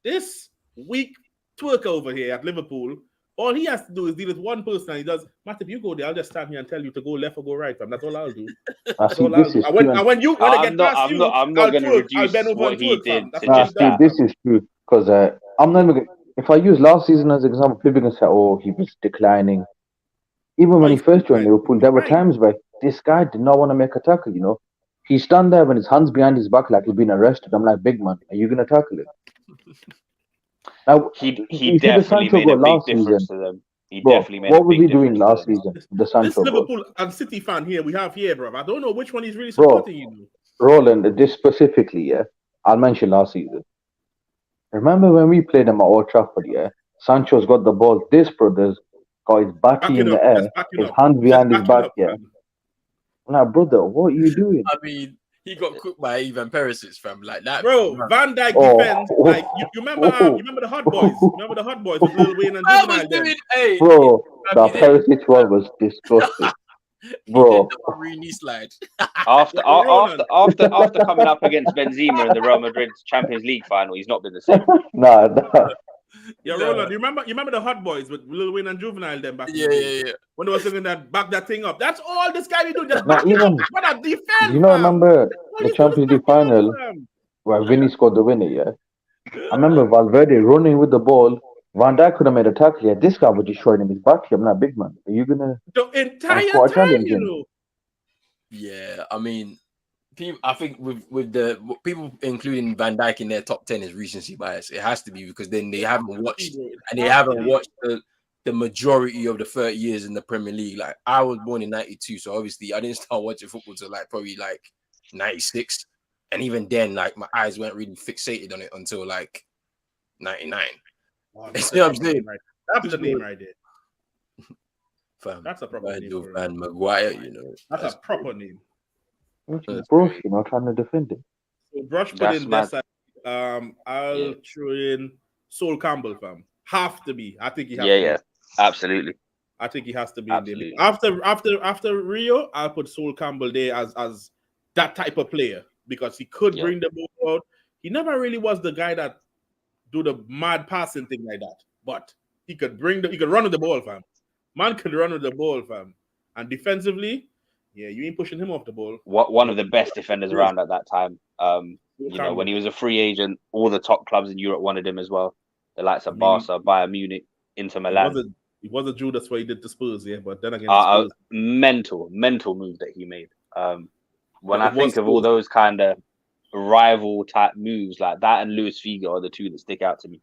This weak twerker over here at Liverpool, all he has to do is deal with one person, and he does. Matt, if you go there, I'll just stand here and tell you to go left or go right, fam. That's all I'll do. That's all I'll do. When you get past you, I'm not going to reduce what he did to just that. This is true because I'm not even. If I use last season as an example, people can say, "Oh, he was declining." Even when he first joined Liverpool, there were times where this guy did not want to make a tackle. You know, he stand there with his hands behind his back like he's been arrested. I'm like, big man, are you gonna tackle him? Now, he definitely made a big difference to them. He definitely made. What was he doing last season? The Sancho. This Liverpool and City fan here we have here, bro. I don't know which one he's really supporting. You Roland, this specifically, yeah. I'll mention last season. Remember when we played him at Old Trafford? Yeah, Sancho's got the ball. This brother's got his body in the air, his hands behind his back. Yeah. Now, brother, what are you doing? I mean, he got cooked by Ivan Perisic, fam, like that. Bro, Van Dijk defense, like you remember the Hot Boys? Remember the Hot Boys with Lil Wayne and Juvenile? Bro, that Perisic one was disgusting. Bro, slide. after coming up against Benzema in the Real Madrid Champions League final, he's not been the same. Nah. Yeah, Roland, you remember the Hot Boys with Lil Wayne and Juvenile then back? Yeah. When they were singing that back that thing up. That's all this guy do. Just back it up. What a defense! You know, remember the Champions League final where Vinny scored the winner? Yeah. I remember Valverde running with the ball. Van Dijk could have made a tackle. Yeah, this guy was just showing him his back. I'm not big man. Are you gonna the entire time? You know? Yeah, I mean. I think with the people including Van Dijk in their top 10 is recency bias. It has to be because then they haven't watched the majority of the 30 years in the Premier League. Like I was born in 92, so obviously I didn't start watching football till like probably like 96, and even then like my eyes weren't really fixated on it until like 99. Wow, you know what I'm saying? That's the name right there. Fam, that's a proper name. Van Maguire, you know. That's a proper name. Brush, trying to defend it. So Brush put in this I'll throw in Sol Campbell, fam. Have to be. I think he has to Yeah, be. absolutely. I think he has to be Absolutely. in there. After Rio, I'll put Sol Campbell there as that type of player because he could bring the ball out. He never really was the guy that do the mad passing thing like that, but he could run with the ball, fam. Man could run with the ball, fam. And defensively, yeah, you ain't pushing him off the ball. One of the best defenders around at that time. When he was a free agent, all the top clubs in Europe wanted him as well. The likes of Barca, Bayern Munich, Inter Milan. He was a Judas what he did to Spurs, yeah. But then again, mental move that he made. When I think of all those kind of rival type moves like that, and Luis Figo are the two that stick out to me.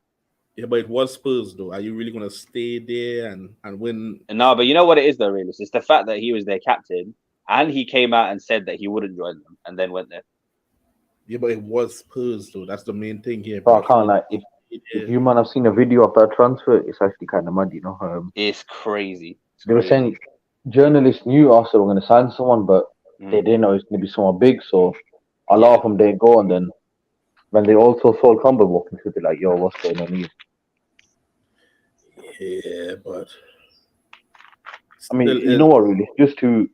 Yeah, but it was Spurs though. Are you really gonna stay there and win? No, but you know what it is though, really? It's the fact that he was their captain and he came out and said that he wouldn't join them and then went there. Yeah, but it was Spurs though. That's the main thing here. But I can't like if you might have seen a video of that transfer, it's actually kind of mad, you know. It's crazy. They were saying journalists knew Arsenal were going to sign someone, but they didn't know it was going to be someone big. So a lot of them didn't go, and then when they also saw Campbell walking through, they're like, "Yo, what's going on here?" Yeah, but I mean, you know what? Really, just to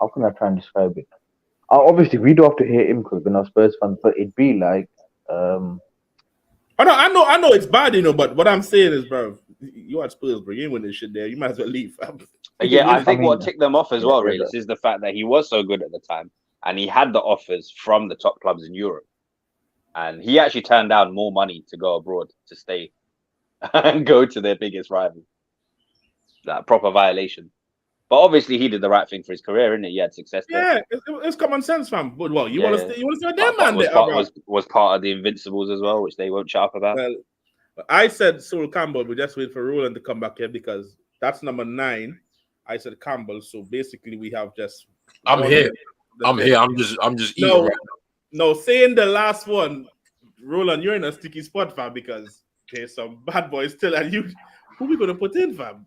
how can I try and describe it? Obviously, we don't have to hate him because we're not Spurs fans, but it'd be like. I know it's bad, you know, but what I'm saying is, bro, you are Spurs, bro. You ain't winning shit there. You might as well leave. I think what ticked them off as well, really, is the fact that he was so good at the time and he had the offers from the top clubs in Europe. And he actually turned down more money to go abroad to stay and go to their biggest rival. That proper violation. But obviously, he did the right thing for his career, innit? He had success there. Yeah, it's common sense, fam. But well, you want to stay with them, man. Was part of the Invincibles as well, which they won't shut up about. Well, I said Sol Campbell. We just wait for Roland to come back here because that's number 9. I said Campbell. So basically, we have just. I'm here. I'm just eating. No, saying the last one, Roland, you're in a sticky spot, fam, because there's some bad boys still, and you. Who we gonna put in, fam?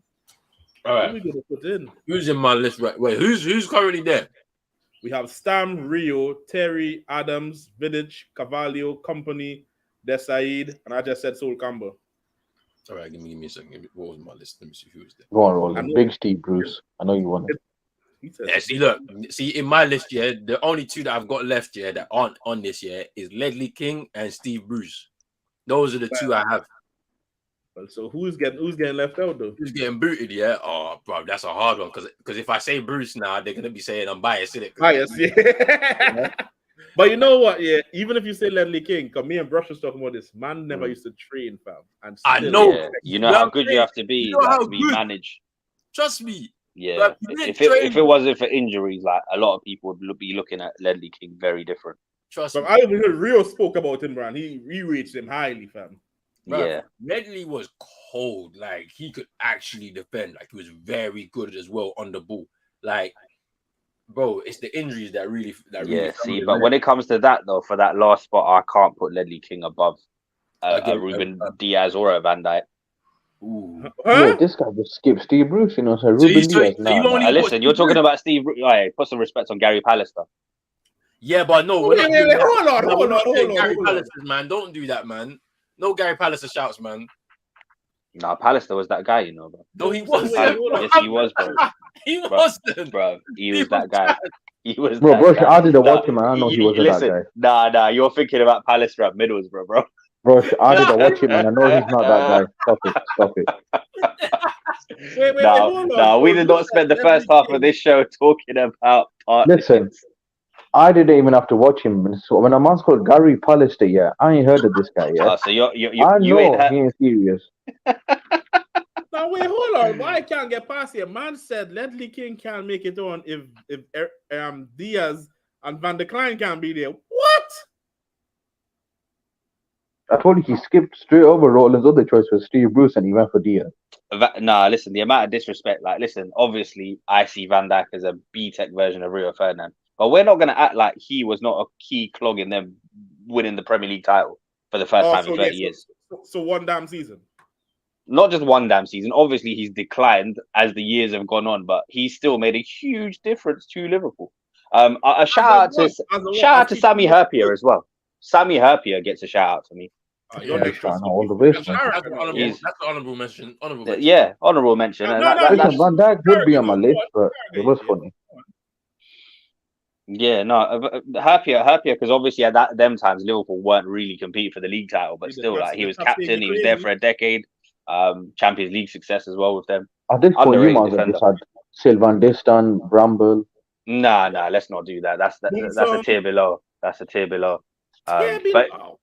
All right. Who we gonna put in? Who's in my list? Right. Wait, who's currently there? We have Stam, Rio, Terry, Adams, Vidic, Carvalho, Company, Desaid, and I just said Sol Campbell. All right, give me a second. What was my list? Let me see who was there. Go on, Roland. Big Steve Bruce. I know you want it. Yeah, see, in my list, the only two that I've got left, that aren't on this, is Ledley King and Steve Bruce. Those are the two I have. So who's getting left out though? Who's getting booted? Yeah. Oh, bro, that's a hard one because if I say Bruce now, they're gonna be saying I'm biased, isn't it? Biased, yeah. But you know what? Yeah, even if you say Ledley King, because me and Brush was talking about this, man never used to train, fam. And I know. Yeah. You know how good you have to be to be managed. Trust me. Yeah. If it wasn't for injuries, like a lot of people would be looking at Ledley King very different. Trust me. I even heard Rio spoke about him, man. He rates him highly, fam. Yeah, Ledley was cold. Like he could actually defend. Like he was very good as well on the ball. Like, bro, it's the injuries that really. See, but when it comes to that though, for that last spot, I can't put Ledley King above Ruben Diaz or a Van Dijk. Ooh. Yeah, this guy just skipped Steve Bruce, you know. So Ruben Diaz. Listen, you're talking about Steve Bruce. Right, put some respect on Gary Pallister. Yeah, but no, hold on, Gary Pallister, man. Don't do that, man. No Gary Pallister shouts, man. Nah, Pallister was that guy, you know, bro. No, he wasn't. Yes, he was, bro. He wasn't, bro. He was that guy. He was. Bro, I didn't watch him, man. I know he was that guy. Nah, you're thinking about Pallister at Middlesbrough, bro. Bro, I didn't watch him, man. I know he's not that guy. Stop it. Wait, we did not spend the first half of this show talking about partnerships. Listen, I didn't even have to watch him. So when a man's called Gary Pallister, I ain't heard of this guy. Yeah, so you he ain't serious. Now wait, hold on. Why I can't get past here? Man said Ledley King can't make it on if Diaz and Van der Klein can't be there. What? I told you he skipped straight over Roland's other choice was Steve Bruce and he went for Diaz. Nah, listen, the amount of disrespect. Like, listen, obviously, I see Van Dijk as a B-Tech version of Rio Ferdinand. But we're not going to act like he was not a key clog in them winning the Premier League title for the first time in 30 years. So one damn season. Not just one damn season. Obviously, he's declined as the years have gone on, but he's still made a huge difference to Liverpool. A shout out to Sami Hyypiä as well. Sammy Herpier gets a shout out for me. You're Yeah, next, he's trying Chris. all the way. That's an honorable. He's- That's an honorable mention. Honorable mention. Yeah, honorable mention. No, And no, that- no, that's, Listen, Van Dijk would be on my Go list, on, but it was yeah. funny. yeah, no, Herpier, because obviously at them times Liverpool weren't really competing for the league title, but The still, top- like he the was top thing captain. is He was there crazy. for a decade. Champions League success as well with them. At this point, you Underrated might as well defender. just had Sylvain Distin, Bramble. Nah, let's not do that. That's a tier below. That's a tier below. But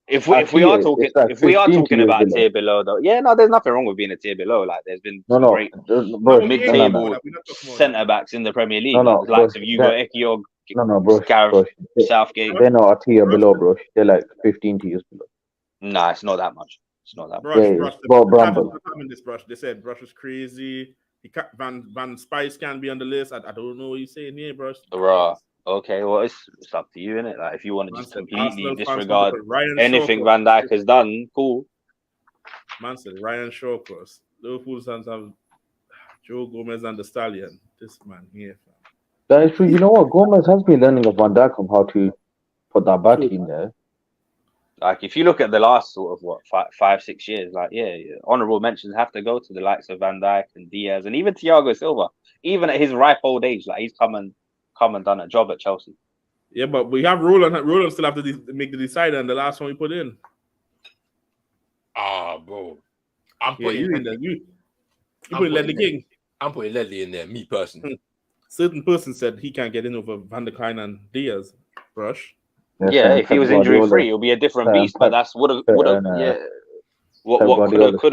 if we are It's talking like if we are 15 talking tiers about below. tier below though, yeah, no, there's nothing wrong with being a tier below. Like there's been some No, great bro, mid-table We're not talking about centre backs in the Premier League, No, like no, the likes bro, of Hugo that- Ekiog, no, bro, Gareth bro. Southgate. They're not a tier below, bro. They're like 15 tiers below. Nah, it's not that much. It's not that much. Brush. Bob Bramble. This Brush. They said Brush was crazy. He can't, Van Spice can be on the list. I don't know what you're saying here, Brush. Raw. Okay, well, it's up to you, innit? Like, if you want to Man just said completely Arsenal fans disregard want to put Ryan anything Shaw Van Dijk has done, cool. Man said Ryan Shawcross. Liverpool fans have Joe Gomez and the Stallion. This man here. Fam. That is true. You know what? Gomez has been learning of Van Dijk on how to put that back in there. Like, if you look at the last sort of, 5-6 years, like, yeah, honourable mentions have to go to the likes of Van Dijk and Diaz and even Thiago Silva. Even at his ripe old age, like, he's come and done a job at Chelsea. Yeah, but we have Roland. Roland still have to make the decider, and the last one we put in. Bro. I'm Yeah, putting you Ledley. you I'm put Ledley putting King. I'm putting Ledley in there, me personally. Certain person said he can't get in over Van der Klein and Diaz. Brush. Yeah, if he was injury free, it'll be a different beast. But that's what could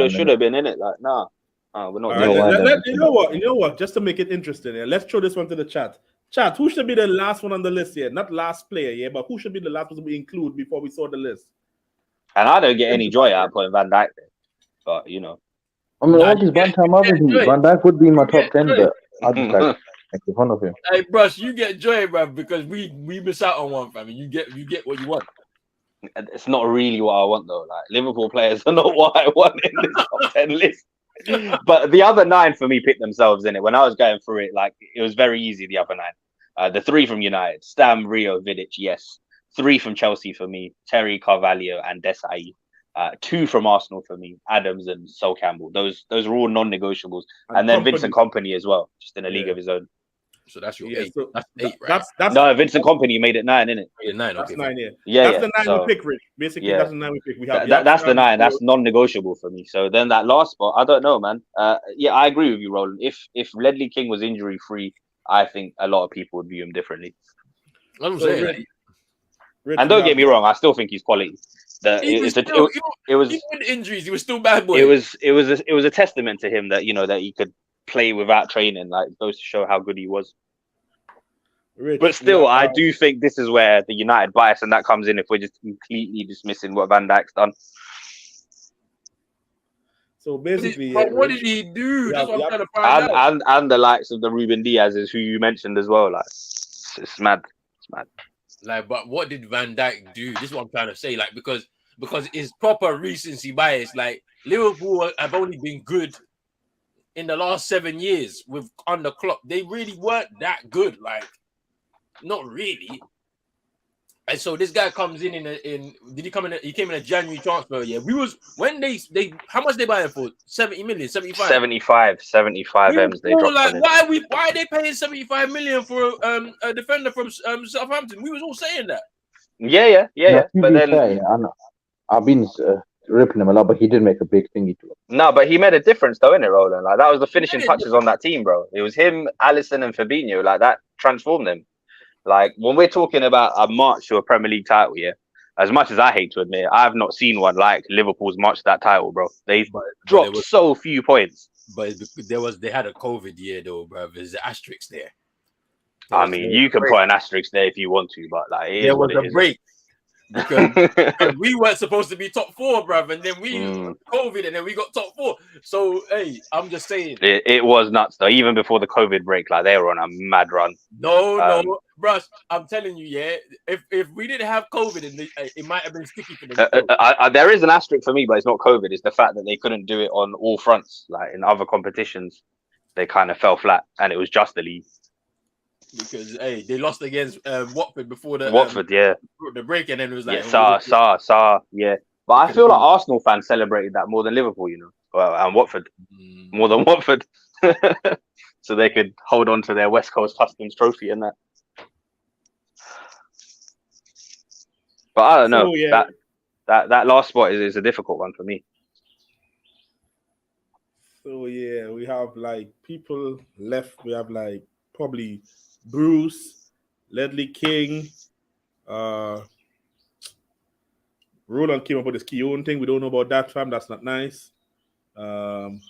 have, should have been in it. Like, nah, we're not. All right, you know what? Just to make it interesting, let's throw this one to the chat. Chat, who should be the last one on the list here? Not last player, yeah, but who should be the last one we include before we saw the list? And I don't get any joy out of putting Van Dijk there, but you know. I mean, all these Bantam others, Van Dijk would be in my top 10, but I just like making fun of him. Hey, Brush, you get joy, bro, because we miss out on one, fam. You get what you want. It's not really what I want though. Like Liverpool players are not what I want in this top 10 list. But the other 9 for me picked themselves in it. When I was going through it, like it was very easy. The other 9, the 3 from United: Stam, Rio, Vidic. Yes, 3 from Chelsea for me: Terry, Carvalho, and Desai. 2 from Arsenal for me: Adams and Sol Campbell. Those are all non-negotiables. And then Vincent Kompany as well, just in a league of his own. So that's your 8. So that's 8, right? That's No, Vincent Kompany made it 9, innit? Yeah, 9. That's Okay, 9, yeah. Yeah, That's the 9 so, we pick, Rich. Basically, yeah. that's the 9 we pick. We have that's the 9. That's non-negotiable for me. So then that last spot, I don't know, man. Yeah, I agree with you, Roland. If Ledley King was injury free, I think a lot of people would view him differently. I'm saying. Rich, And don't get me wrong, I still think he's quality. Even with injuries, he was still bad boy. It was a testament to him that that he could play without training. Like, it goes to show how good he was. Rich, But still, I do think this is where the United bias and that comes in if we're just completely dismissing what Van Dijk's done. So basically, what did he do? That's what I'm trying to find out. And the likes of the Ruben Diaz's, who you mentioned as well. Like, it's mad. It's mad. Like, but what did Van Dijk do? This is what I'm trying to say. Like, because it's proper recency bias. Like, Liverpool have only been good in the last 7 years with under Klopp. They really weren't that good. Like, not really. And so this guy comes in did he come in? He came in a January transfer. Yeah, we was when they how much they buy him for? 70 million, 75. 75 M's they dropped. Like, why are they paying 75 million for a defender from Southampton? We was all saying that. Yeah. But then I've been ripping him a lot, but he did make a big thingy to him. No, but he made a difference though, innit, Roland? Like, that was the finishing touches on that team, bro. It was him, Alisson, and Fabinho. Like, that transformed them. Like, when we're talking about a march to a Premier League title, yeah, as much as I hate to admit, I've not seen one like Liverpool's march to that title, bro. They dropped so few points. But they had a COVID year though, bro. There's an asterisk there. I mean, you can put an asterisk there if you want to, but like, there was a break. Because we weren't supposed to be top 4, bruv, and then we COVID, and then we got top 4. So hey, I'm just saying, it was nuts though. Even before the COVID break, like, they were on a mad run. No, bruh, I'm telling you, yeah. If we didn't have COVID, it might have been sticky for them. There is an asterisk for me, but it's not COVID. It's the fact that they couldn't do it on all fronts. Like, in other competitions, they kind of fell flat, and it was just the league. because hey, they lost against Watford before the Watford, the break, and then it was like yeah. But I feel like Arsenal fans celebrated that more than Liverpool, you know, and Watford more than Watford, so they could hold on to their West Coast Customs trophy and that. But I don't know. That last spot is a difficult one for me. So yeah, we have like people left. We have like probably Bruce, Ledley King, Roland came up with his Keown thing. We don't know about that, fam. That's not nice. Rush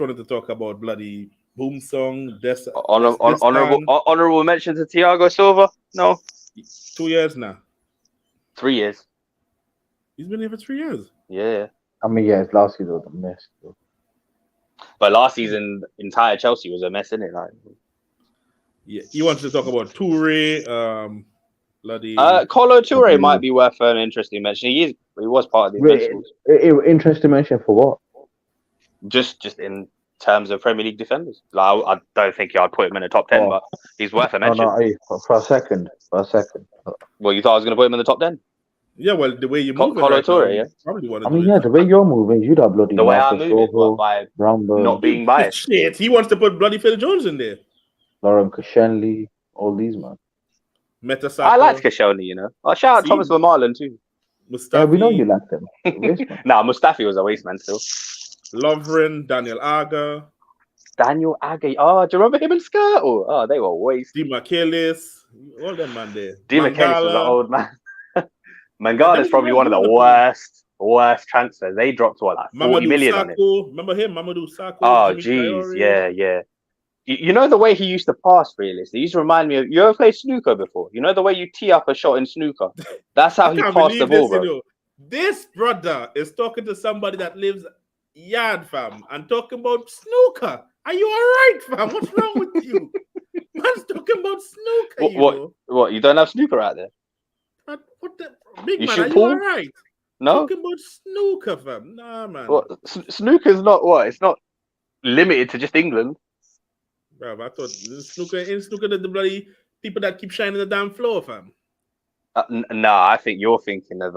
wanted to talk about bloody Boom Song. Honorable mention to Thiago Silva. No, 2 years now. 3 years. He's been here for 3 years. Yeah. I mean, yeah, his last season was a mess. Though. But last season, entire Chelsea was a mess, isn't it? Like, yeah, he wanted to talk about Toure. Bloody Kolo Toure might be worth an interesting mention. He was part of the Invincibles. Interesting mention for what? Just in terms of Premier League defenders. Like, I don't think I'd put him in the top 10, but he's worth a mention. For a second. Well, you thought I was going to put him in the top 10? Yeah, well, the way you move Kolo Toure, yeah. The way you're moving, you'd have bloody the way I'm moving by Rambo, not being biased. Shit, he wants to put bloody Phil Jones in there. Lauren Koscielny, all these, man. Metasaka. I liked Koscielny, you know. I'll shout out Thomas Vermaelen too. Mustafi. Yeah, we know you like them. Nah, Mustafi was a waste man still. Lovren, Daniel Aga. Daniel Agay. Oh, do you remember him and Skirtle? Oh, they were waste. Di Michaelis. All them man there. Di Michaelis was an old man. Mangala is probably one of the worst transfers. They dropped what, like 40 million on him. Remember him, Mamadou Sakho? Oh, jeez, yeah. You know the way he used to pass, realistically? He used to remind me of, you ever played snooker before? You know the way you tee up a shot in snooker? That's how he passed the ball, bro. This brother is talking to somebody that lives yard, fam, and talking about snooker. Are you all right, fam? What's wrong with you? Man's talking about snooker, What, you don't have snooker out there? What the big you man? shoot Are pool? you all right? No. Talking about snooker, fam. Nah, man. Snooker's not what? It's not limited to just England. Bro, I thought snooker the bloody people that keep shining the damn floor, fam. Nah, I think you're thinking of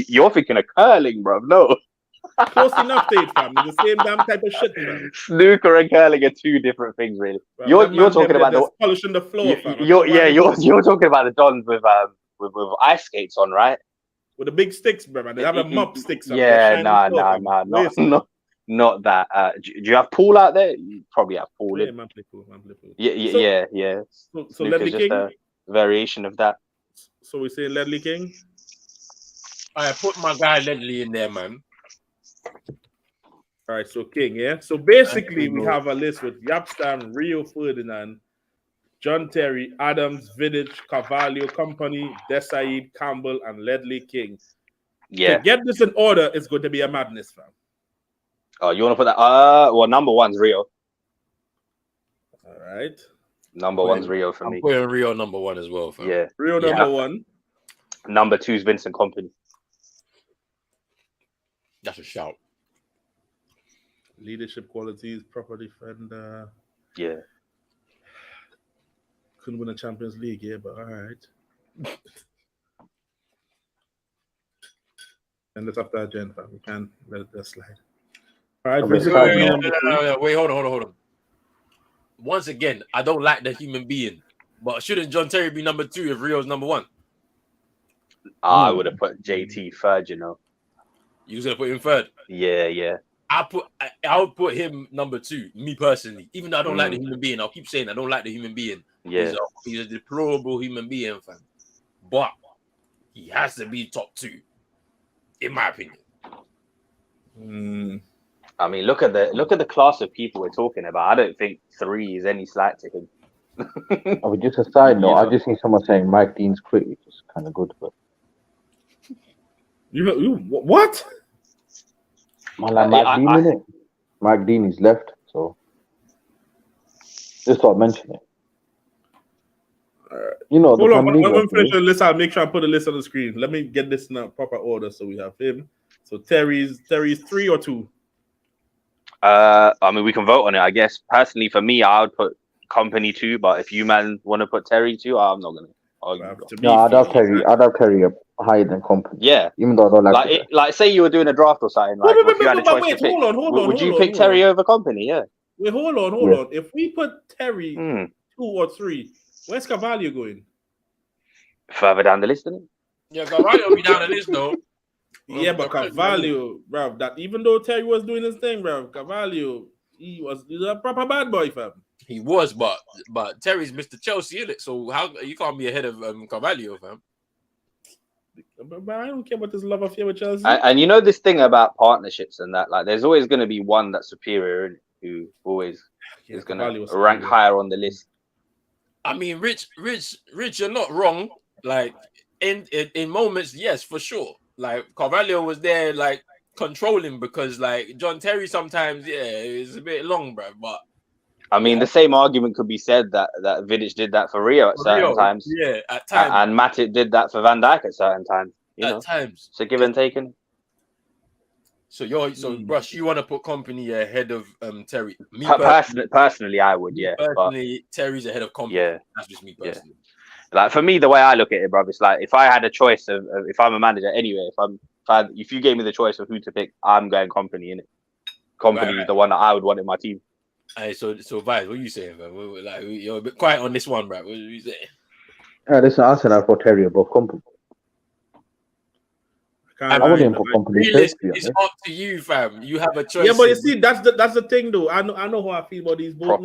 you're thinking of curling, bro. No. Close enough to it, fam. It's the same damn type of shit, fam. Snooker and curling are two different things, really. Bro, you're talking about the polishing the floor, fam. You're talking about the dons with ice skates on, right? With the big sticks, bro. Man. They have a mop sticks. Yeah, not that. Do you have pool out there? You probably have pool. Yeah, man, play pool. Yeah. So Ledley King, a variation of that. So we say Ledley King. I put my guy Ledley in there, man. All right, so King, yeah. So basically, we have a list with Yapstam, Rio Ferdinand, John Terry, Adams, Vidic, Carvalho, Company, Desaid, Campbell, and Ledley King. Yeah. To get this in order, it's going to be a madness, fam. Oh, you want to put that? Well, number one's Rio. All right. Number one's Rio for me. I'm putting Rio number one as well, fam. Yeah. Rio number one. Number two is Vincent Kompany. That's a shout. Leadership qualities, proper defender. Yeah. Couldn't win a Champions League, yeah, but all right. And that's after agenda. We can't let that slide. All right, wait, hold on. Once again, I don't like the human being, but shouldn't John Terry be number two if Rio's number one? I would have put JT third, you know. You was gonna put him third? Yeah. I would put him number two, me personally. Even though I don't like the human being, I'll keep saying I don't like the human being. Yeah. He's a deplorable human being, fam. But he has to be top two, in my opinion. I mean, look at the class of people we're talking about. I don't think three is any slight to him. I mean, just a side note, I just need someone saying Mike Dean's quit, which is kind of good, but you what? Mike Dean in it. Mike Dean is left, so just thought I'd mention it. You know, hold on. When we finish the list, I'll make sure I put the list on the screen. Let me get this in a proper order. So we have him. So Terry's 3 or 2. I mean, we can vote on it. I guess personally, for me, I would put Company too, but if you man want to put Terry too, I'm not gonna argue. Bruv, to me, No, I'd have Felix, Terry. I'd have Terry up higher than Company. Yeah, Even though I don't like it. like say you were doing a draft or something, like if you had a choice to pick, would you pick Terry over Company? Yeah. Wait, hold on. If we put Terry 2 or 3, where's Carvalho going? Further down the list, isn't it? Yeah, Carvalho will be down the list though. Yeah, but Carvalho, bro, that even though Terry was doing his thing, bro, Carvalho, he's a proper bad boy, fam. He was, but Terry's Mr. Chelsea, isn't it? So how you can't be ahead of Carvalho, fam? But I don't care about this love affair with Chelsea. And you know this thing about partnerships and that, like, there's always going to be one that's superior, isn't it? Who always is going to rank higher on the list. I mean, Rich, you're not wrong. Like in moments, yes, for sure. Like Carvalho was there, like controlling because like John Terry sometimes, yeah, it's a bit long, bro. But I mean, the same argument could be said that Vidic did that for Rio at certain times. Yeah, at times. And Matic did that for Van Dijk at certain times. You know, times. So give and taken. So Rush, you want to put Company ahead of Terry? Me personally, I would, yeah. Personally, Terry's ahead of Company. Yeah, that's just me personally. Yeah. Like for me, the way I look at it, bro, it's like if I had a choice of if I'm a manager anyway, if you gave me the choice of who to pick, I'm going Company, innit? Company is the one that I would want in my team. Hey, so Vice, what are you saying, man? Like you're a bit quiet on this one, bro. What are you saying? Listen, I said I'd put Terry above Company. I wouldn't put Company. It's up to you, fam. You have a choice. Yeah, but you see, that's the thing, though. I know how I feel about these both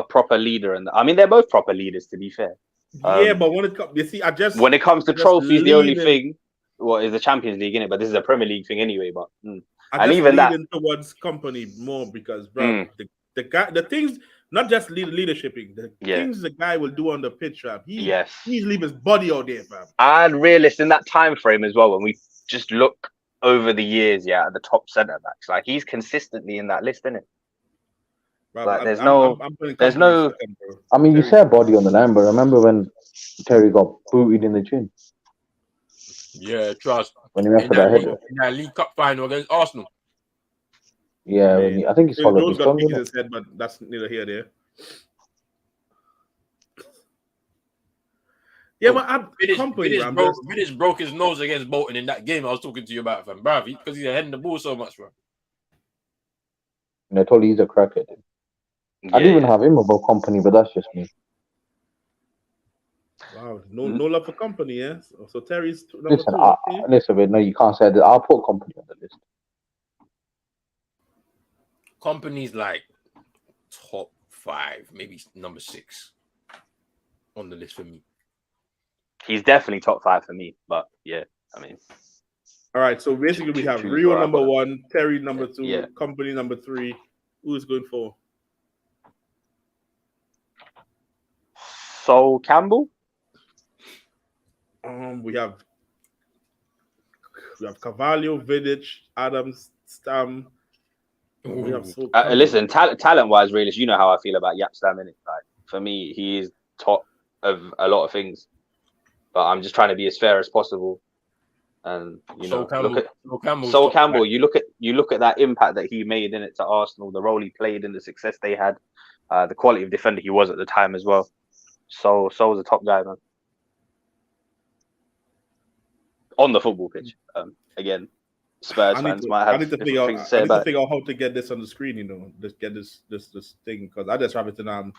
proper leader, and I mean they're both proper leaders, to be fair. Yeah, but when it comes, you see, when it comes to trophies, the only thing, is the Champions League, innit? But this is a Premier League thing anyway. But and even that towards Company more because, bro, the guy, the things, not just leadershiping, the things the guy will do on the pitch, fam. He's leave his body out there, fam. And realist in that time frame as well. When we just look over the years, at the top centre backs, like he's consistently in that list, isn't it? Like, there's no. I mean, you said body on the line, but remember when Terry got booted in the chin? Yeah, trust. When he went for that header in that League Cup final against Arsenal. Yeah, I think he's followed his tongue. His head, but that's neither here nor there. Yeah, but Vidic broke his nose against Bolton in that game I was talking to you about, fam, bro, because he's heading the ball so much, bro. And I told you he's a cracker. I didn't even have him above Company, but that's just me. Wow, no love for Company, yeah. So Terry's listen, no, you can't say that. I'll put Company on the list. Company's like top 5, maybe number 6 on the list for me. He's definitely top 5 for me, but yeah, I mean. All right, so basically we have Rio number 1, Terry number 2, Company number 3. Who is going for? Sol Campbell. We have Carvalho, Vidic, Adams, Stam. We have listen, talent-wise, realist, you know how I feel about Jaap Stam, innit? Like for me, he is top of a lot of things, but I'm just trying to be as fair as possible. And you know, Sol Campbell. You look at that impact that he made in it to Arsenal, the role he played in the success they had, the quality of defender he was at the time as well. Sol was a top guy, man. On the football pitch, again, Spurs fans might have. I need to figure out how to get this on the screen. You know, just get this thing because I just have it in. I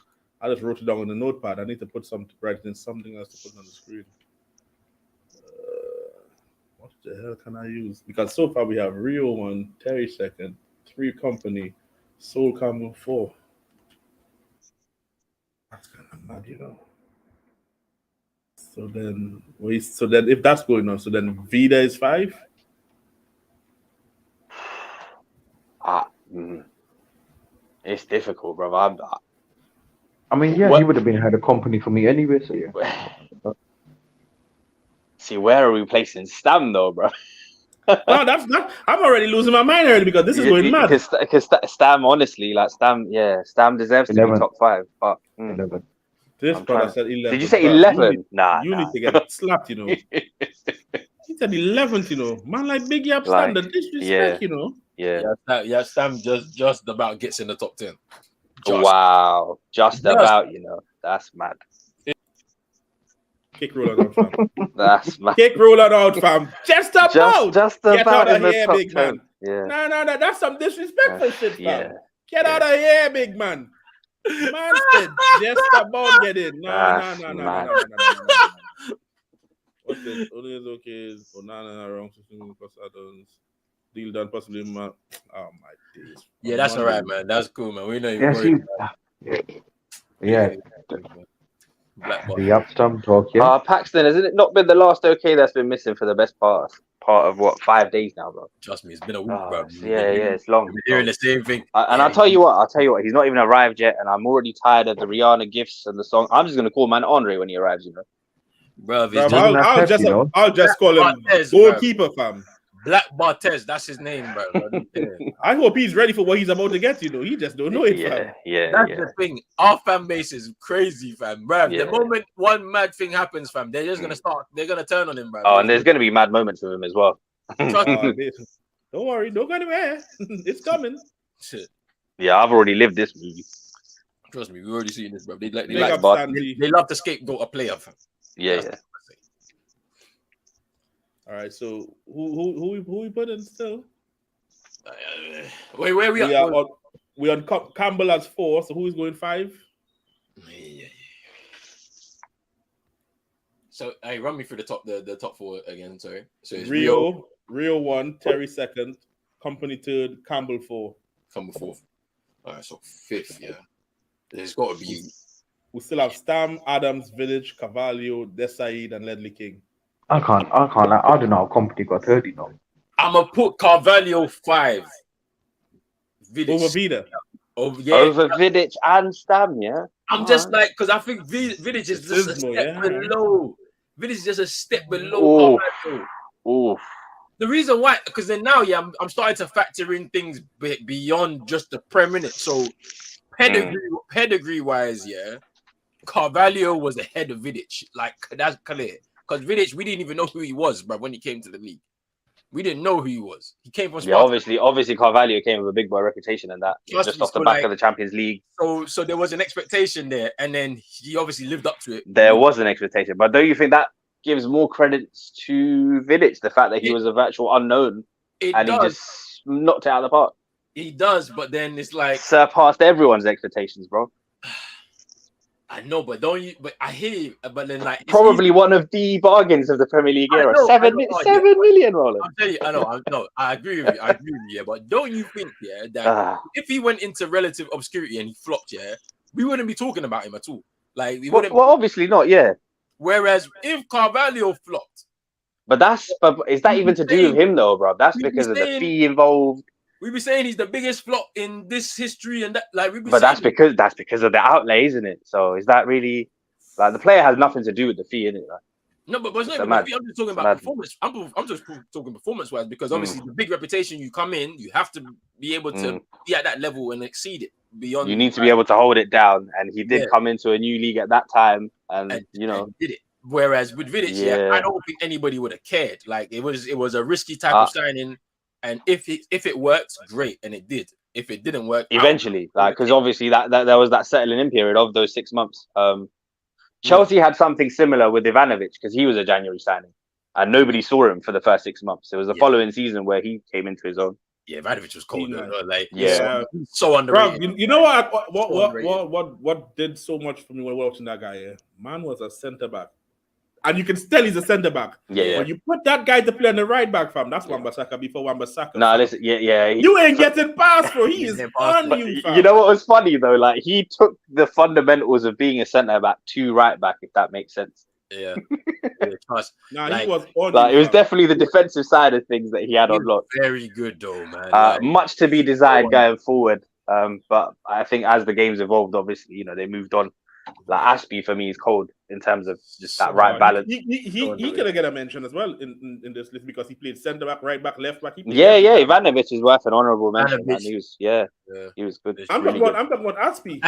just wrote it down on the notepad. I need to put something else to put on the screen. What the hell can I use? Because so far we have Rio 1, Terry 2nd, 3 Company, Sol Campbell 4. That's kind of mad, you know. So then if that's going on, so then Vida is 5. It's difficult, bro. I mean, he would have been ahead of Company for me anyway. So yeah. See, where are we placing Stam though, bro? No, that's not. I'm already losing my mind already because this is going mad. Because Stam, honestly, like Stam deserves 11. To be top 5. But 11. This brother said 11. Did you say 11? Nah. You need to get slapped, you know. He said 11th, you know. Man, like Big Jaap Stam, the disrespect, you know. Yeah. Stam just about gets in the top 10. Wow, just about, that's mad. Kick Roland out, fam. That's mad. Kick Roland out, fam. Just about. Just Get about out in of the here, top big 10. man. Yeah. No, that's some disrespectful shit, fam. Yeah. Get out of here, big man. Man said just about get in. No. What's this? Only is okay. Onana wrong. Deal done possibly. Oh my days. Yeah, that's all right, man. That's cool, man. We know you. Yeah. Black ball. The upstump talk, yeah. Paxton, hasn't it not been the last OK that's been missing for the best part of what, 5 days now, bro? Trust me, it's been a week, bro. Yeah, it's long. We're hearing the same thing. And I'll tell you what, he's not even arrived yet, and I'm already tired of the Rihanna gifts and the song. I'm just gonna call man Andre when he arrives, Bro, I'll just call him goalkeeper, fam. Black Barthez, that's his name, bro. I hope he's ready for what he's about to get. He just don't know it, fam. That's the thing. Our fan base is crazy, fam, bro. The moment one mad thing happens, fam, they're just gonna start. They're gonna turn on him, bro. Oh, and there's gonna be mad moments with him as well. Don't worry, don't go anywhere. It's coming. Shit. Yeah, I've already lived this movie. Trust me, we've already seen this, bro. They love to scapegoat a player, fam. Yeah. All right, so who we put in still? Wait, where we at? We on Campbell as 4. So who's going 5? Yeah. So, hey, run me through the top 4 again. Sorry. So it's Rio 1, Terry 2nd, Company 3rd, Campbell 4. Campbell 4th. All right, so 5th. Yeah, there's got to be. We still have Stam, Adams, Village, Carvalho, Desaid, and Ledley King. I can't. I don't know how Company got 30 now. I'm gonna put Carvalho 5. Vidic. Over Vida. Over Vidic and Stam, yeah. I'm just like, because I think Vidic is just a step below. Vidic is just a step below Carvalho. The reason why, because then now, I'm starting to factor in things beyond just the minute. So pedigree wise, Carvalho was ahead of Vidic. Like, that's clear. Because Vidic, we didn't even know who he was, bro, when he came to the league. We didn't know who he was. He came from Sparta. Yeah, obviously Carvalho came with a big boy reputation and that. Just off the back of the Champions League. So there was an expectation there, and then he obviously lived up to it. There was an expectation. But don't you think that gives more credits to Vidic, the fact that he was a virtual unknown he just knocked it out of the park? He does, but then it's like surpassed everyone's expectations, bro. I know, but don't you? But I hear you. But then, like, probably one of the bargains of the Premier League era. 7 million, Roland. I'll tell you. I know. I agree with you. Yeah, but don't you think, that if he went into relative obscurity and he flopped, we wouldn't be talking about him at all. Like, we wouldn't. Well, obviously not. Yeah. Whereas if Carvalho flopped, but is that even to do with him though, bro? That's because of the fee involved. We be saying he's the biggest flop in this history, and that, like, we be. But that's because of the outlay, isn't it? So is that really, like, the player has nothing to do with the fee, innit? Like, no, but it's not even. I'm just talking about performance. I'm just talking performance wise, because obviously the big reputation, you come in, you have to be able to be at that level and exceed it beyond. You need to be able to hold it down, and he did come into a new league at that time, and did it. Whereas with Vidic, I don't think anybody would have cared. Like, it was a risky type of signing. And if it worked, great, and it did. If it didn't work, eventually, because obviously that there was that settling in period of those 6 months. Chelsea had something similar with Ivanovic because he was a January signing, and nobody saw him for the first 6 months. It was the following season where he came into his own. Yeah, Ivanovic was cold. So underrated. Bro, you know what did so much for me when watching that guy? Yeah, man was a centre back. And you can tell he's a centre back. Yeah. When you put that guy to play on the right back, fam, that's Wan-Bissaka before Wan-Bissaka. No, listen, you ain't getting past, bro. He is on you, fam. You know what was funny though? Like, he took the fundamentals of being a centre back to right back, if that makes sense. Yeah. He was on. Like, it was definitely the defensive side of things that he had on lock. Very good though, man. Much to be desired going forward. But I think as the games evolved, obviously, they moved on. Like, Ashby for me is cold in terms of just that right balance. He could have get a mention as well in this list because he played centre back, right back, left back. Ivanovic is worth an honourable mention. He was good. I'm talking about Ashby.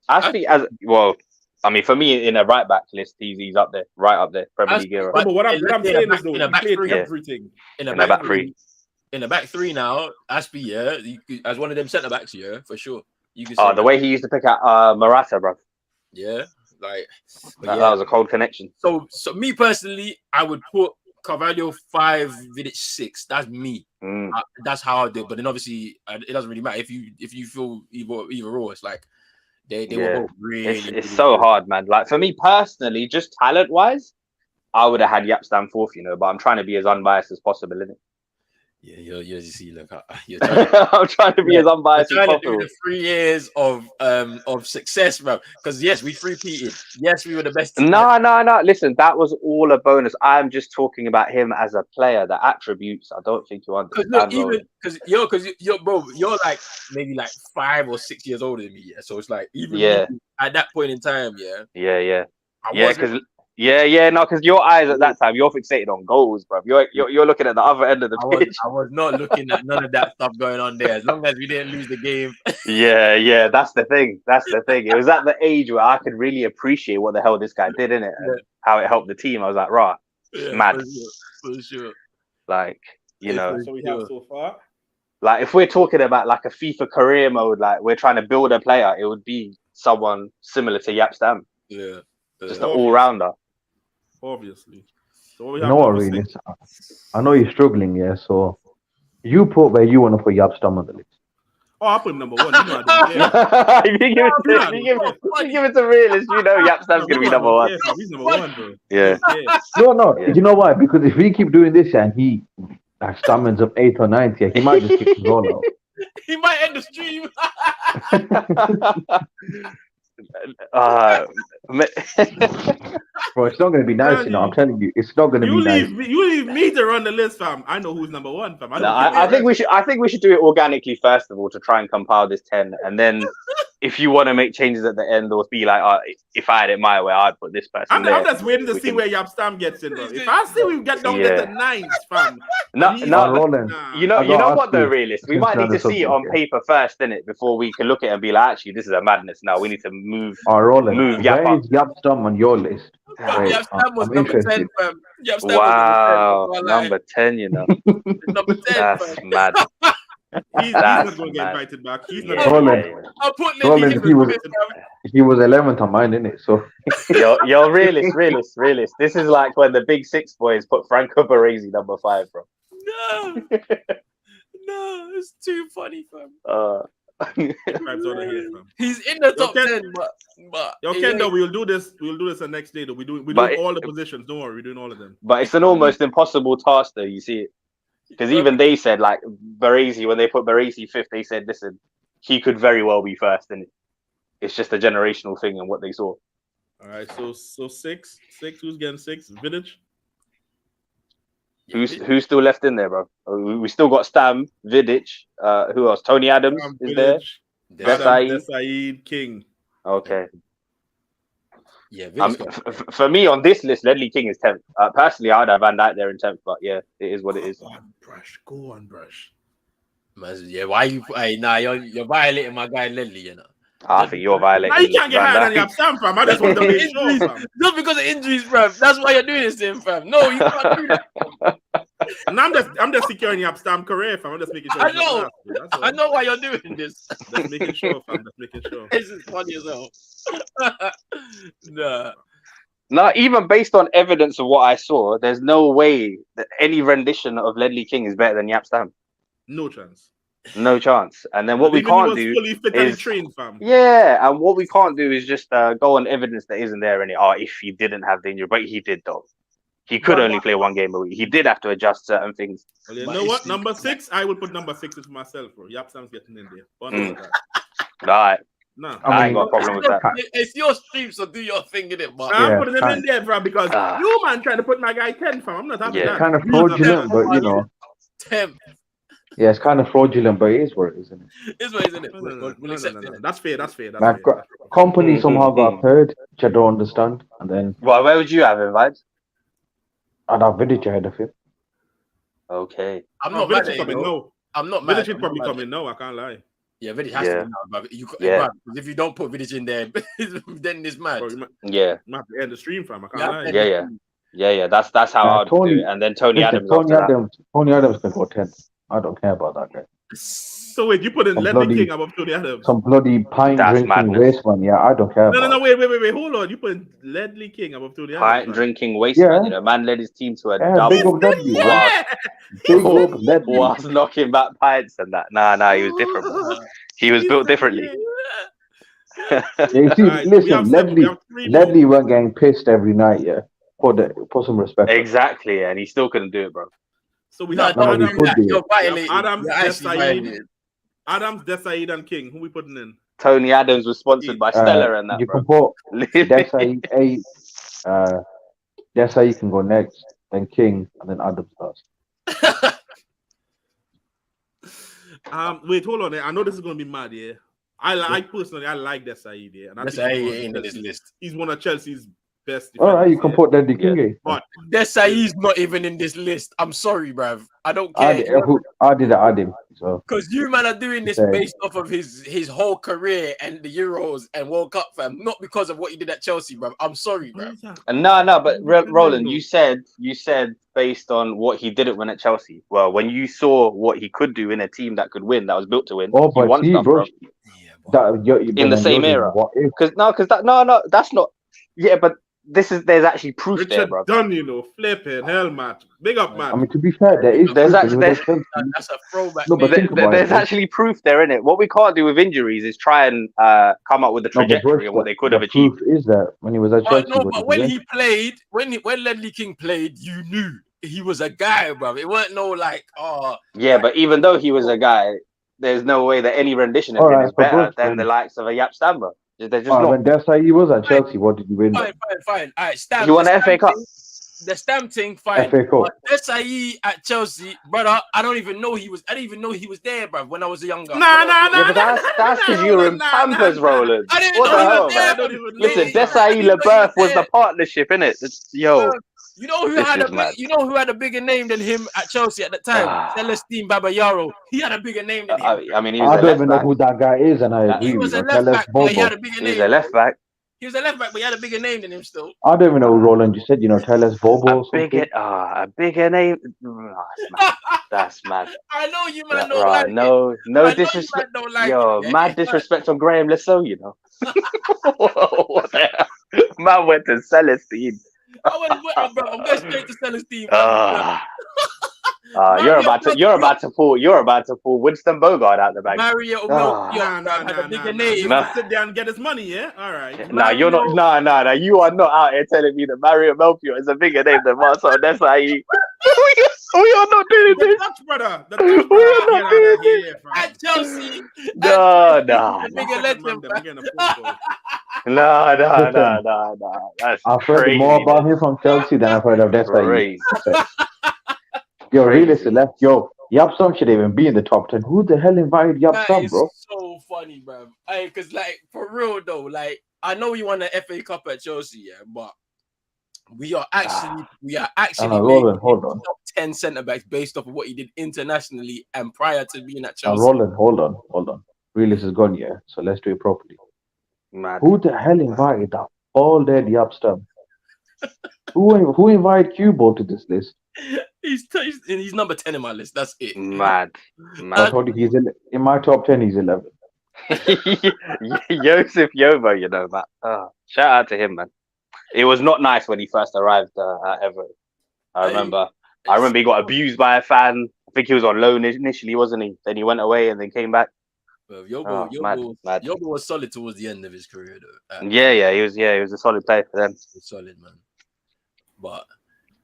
Ashby as well. I mean, for me, in a right back list, he's up there, right up there, Premier League era. But what I'm saying is, though, he played everything in a back three. in the back three now, Aspie, yeah, as one of them centre backs, yeah, for sure. You can. Oh, the way he used to pick out Morata, bro. Yeah, like That was a cold connection. So me personally, I would put Carvalho 5, Vidic 6. That's me. That's how I do it. But then obviously, it doesn't really matter if you feel either or. It's like they were both really. It's so hard, man. Like for me personally, just talent wise, I would have had Yapstam fourth, but I'm trying to be as unbiased as possible, innit? Yeah, you see, look, I'm trying to be as unbiased as possible. To do the 3 years of success, bro. Because yes, we three-peated. Yes, we were the best. No. Listen, that was all a bonus. I'm just talking about him as a player. The attributes, I don't think you understand. Because you're bro, you're like maybe like 5 or 6 years older than me. Yeah, so it's like even me, at that point in time, because your eyes at that time, you're fixated on goals, bro. You're looking at the other end of the pitch. I was not looking at none of that stuff going on there. As long as we didn't lose the game. Yeah, that's the thing. It was at the age where I could really appreciate what the hell this guy did, innit? And how it helped the team. I was like, rah, mad. For sure. Like, So we have so far. Like, if we're talking about like a FIFA career mode, like we're trying to build a player, it would be someone similar to Yapstam. Yeah. Just an all-rounder. Obviously. So we have really, I know you're struggling, yeah. So you put where you want to put Yapstam on the list. Oh, I put number 1. If you give it to realist, Yapstam's gonna be number 1. Yeah, he's number 1, bro. Yeah. No. You know why? Because if we keep doing this and he stamens up 8th or 9th, yeah, he might just kick the goal out. He might end the stream. Bro, it's not going to be nice, I'm telling you, it's not going to be nice. You leave me to run the list, fam. I know who's number 1, fam. I think we should do it organically first of all to try and compile this 10, and then if you want to make changes at the end or be like, if I had it my way, I'd put this person. I'm just waiting to see where Yapstam gets in, bro. If I see we get down to the 9th, fam. You know what though, realist? We might need to see it on paper first, innit, before we can look at it and be like, actually, this is a madness. Now we need to move Where is Yapstam on your list? Yapstam was number 10, fam. Wow, number 10, Number 10, that's mad. He's not going to get invited back. He's not. I'll put he was 11th on mine, innit? So you're realist. This is like when the big 6 boys put Franco Baresi number 5, bro. No, it's too funny, fam. He's in the top 10, but Kendo, we'll do this the next day though. We do all the positions. Don't worry, we're doing all of them. But it's an almost impossible task though, you see it. Because even they said, like, Baresi, when they put Baresi 5th, they said, listen, he could very well be first, and it's just a generational thing and what they saw. All right, so 6, who's getting 6? Vidic? Who's still left in there, bro? We still got Stam, Vidic, who else? Tony Adams is there. Desailly, King. Okay. Yeah, for me on this list, Ledley King is 10th. Personally, I'd have Van Dijk there in 10th, but yeah, it is what it is. Go on, Brush. Yeah, why you? You're violating my guy Ledley, I think you're violating. Now you can't get higher than Yapstam, fam. I just want to make sure, fam. Just because of injuries, fam. That's why you're doing this thing, fam. No, you can't do that. And I'm just securing Yapstam career, fam. I'm just making sure. I know why you're doing this. Just making sure, fam. Just making sure. This is funny as hell. Nah. No, even based on evidence of what I saw, there's no way that any rendition of Ledley King is better than Yapstam. No chance. No chance. And then what we can't do is trained, fam. Yeah, and what we can't do is just go on evidence that isn't there any. If he didn't have the injury, but he did though. He could only play 1 game a week. He did have to adjust certain things. Well, you know what? Number 6, I will put number 6 as myself, bro. Yapstam's getting in there. All right. No, I ain't got a problem with that. It's your stream, so do your thing in it, man. I'm putting him in there, bro, because you man trying to put my guy 10, fam. I'm not happy with that. Kind of fraudulent, but 10. Yeah, it's kind of fraudulent, but it is what it is, isn't it? It's what it is, isn't it? We'll accept it. That's fair. Company somehow got third, which I don't understand. And then, well, where would you have him, Vibes? I'd have Vidic ahead of him. Okay. I'm not mad at him. I'm not mad. Vidic will probably come in now. I can't lie. Yeah, Vidic has to be now, but if you don't put Vidic in there, then it's mad. Bro, you might have to end the stream, fam. I can't lie. Yeah. That's how I would do it. And then Tony Adams. Tony Adams can go 10th. I don't care about that guy. So wait, you put in Some Ledley bloody- King above Tony Adams? Some bloody pint That's drinking madness. waste man. Yeah, I don't care No, about. wait. Hold on. You put in Ledley King above Tony Adams? Pint man. drinking waste, man. Yeah. You know, man led his team to a Yeah, big double up Ledley. Yeah. Big up Ledley. whilst knocking back pints and that. Nah, he was different, man. He was built differently. Yeah, you see, Alright, we have listen, seven. We have three more. Ledley weren't getting pissed every night. Yeah, put some respect. on it. Exactly, and he still couldn't do it, bro. So we No, have no, don't we do Adams, could that. do it. You're violating. Adams, You're actually Desai. violating. Adams, Desai, and King. Who we putting in? Tony Adams was sponsored by Stella and that, You bro. can put Desai 8. Desai can go next, then King, and then Adams does. Wait, hold on. I know this is gonna be mad. Yeah, I personally like Desai. Yeah, and I That's think he's how one he of ain't in this Chelsea's- list. He's one of Chelsea's best. All right, you defenders, can yeah. put Ledley King. Yeah. in. But Desai's not even in this list. I'm sorry, bruv. I don't I care. did add him. So Because you man are doing this Okay. based off of his whole career and the Euros and World Cup, fam. Not because of what he did at Chelsea, bruv. I'm sorry, bruv. No, but Roland, you said based on what he didn't win at Chelsea. Well, when you saw what he could do in a team that could win, that was built to win, oh, he won but see, stuff, bro, bro. In the same era. Because that's not. Yeah, but there's actually proof there, Richard bro. Dunn, you know, flipping hell, Matt. Big up, man. I mean, to be fair, there is There's proof actually- that he was at Chelsea. That's a throwback. No, but name. think about There's it, bro. actually proof there in it. What we can't do with injuries is try and come up with the No, but trajectory bro, of what they could the have achieved. proof is that when he was at But Chelsea, no, what but did when win? he played, when Ledley King played, you knew he was a guy, bruv. It weren't no like, Yeah, but even though he was a guy, there's no way that any rendition of All him right, is but better bro, than then- the likes of a Yap Stamba. They're just Ah, not. when Desai was at Chelsea, what did he win? fine. All right, stamp. He won the the FA stamp Cup. thing- The stamp thing, fine. FA Cup. But Desai at Chelsea, brother, I don't even know he was. I didn't even know he was there, bruv. When I was younger. Nah. Yeah, but that's because you were in Pampers, Roland. I didn't What know the he hell, was there. man? I don't even know. Listen, I Desai didn't know he LeBeuf was there. the partnership, innit? Yo, You know who This had is a mad. you know who had a bigger name than him at Chelsea at the time? Ah. Celestine Babayaro. He had a bigger name than him. I mean, he was I a don't left even know back. who that guy is, and I He agree He was with a you. left Tell us back, but he had Bobo. a bigger He name. was a left back. He was a left back, but he had a bigger name than him still. I don't even know who Roland. You said, tell us Bobo or A something. bigger name. That's mad. I know you man That- don't right, like it. no I know you disrespect. man don't like Yo, it. yeah. mad disrespect on Graham Lasso, you know. What the hell? Man went to Celestine. I'm going straight to Celestine. You're about to pull Winston Bogart out the bag. Mario Ah. Melchior had a bigger You name. Nah. have to sit there and get his money, yeah? All right. Nah, you're not. Nah. You are not out here telling me that Mario Melchior is a bigger name than Marcel Desailly. We are not doing The this. Dutch brother. The Dutch brother. not Get out doing of here, fam. At Chelsea. No. The bigger Second legend. man, I'm getting a phone call. No. That's I've heard crazy. more about him from Chelsea than I've heard of Desai. Crazy. Yo, Crazy. realistic left. Yo, Yapstam should even be in the top 10. Who the hell invited That Yapstam, is bro? so funny, bro. Because, like, for real, though, like, I know you won the FA Cup at Chelsea, yeah, but we are actually Roland, hold on. top 10 centre backs based off of what he did internationally and prior to being at Chelsea. Roland, hold on. Realist is gone, yeah. So let's do it properly. Mad. Who the hell invited that all dead Yapstam? Who invited Cubo to this list? He's number 10 in my list. That's it. Mad. I told you he's in my top 10. He's 11. Joseph Yobo, Matt. Shout out to him, man. It was not nice when he first arrived at Everton. I remember he got abused by a fan. I think he was on loan initially, wasn't he? Then he went away and then came back. Well, Yobo Mad. was solid towards the end of his career, though. He was a solid player for them. He was solid, man. But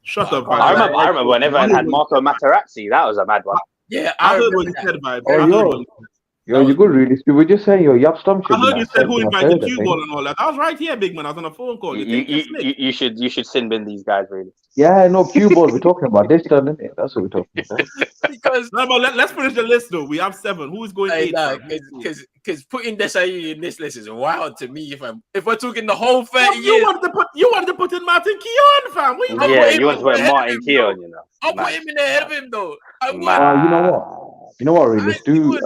Shut up, I man. remember when Everton had Marco Materazzi. That was a mad one. yeah, I heard remember what you that. said, vibe. Oh, I heard yo. what you said. Yo, you good, realist. We were just saying, yo, Yapstam should I be heard you like said who second or invited third, I Cue think. Ball and all that. I was right here, big man. I was on a phone call. You think it's slick? You should sin bin these guys, really. Yeah, no, Cue Ball. We're talking about this turn, isn't it? That's what we're talking about. Because No, but let's finish the list though. We have 7. Who is going 8? because putting Desai in this list is wild to me. If we're talking the whole 30 you years, wanted to put in Martin Keown, fam. What you I'll Yeah, put him you want to put ahead of Martin him, Keown, I'll Mad. put him in ahead of him though. I would. Mad. You know what, realist? Do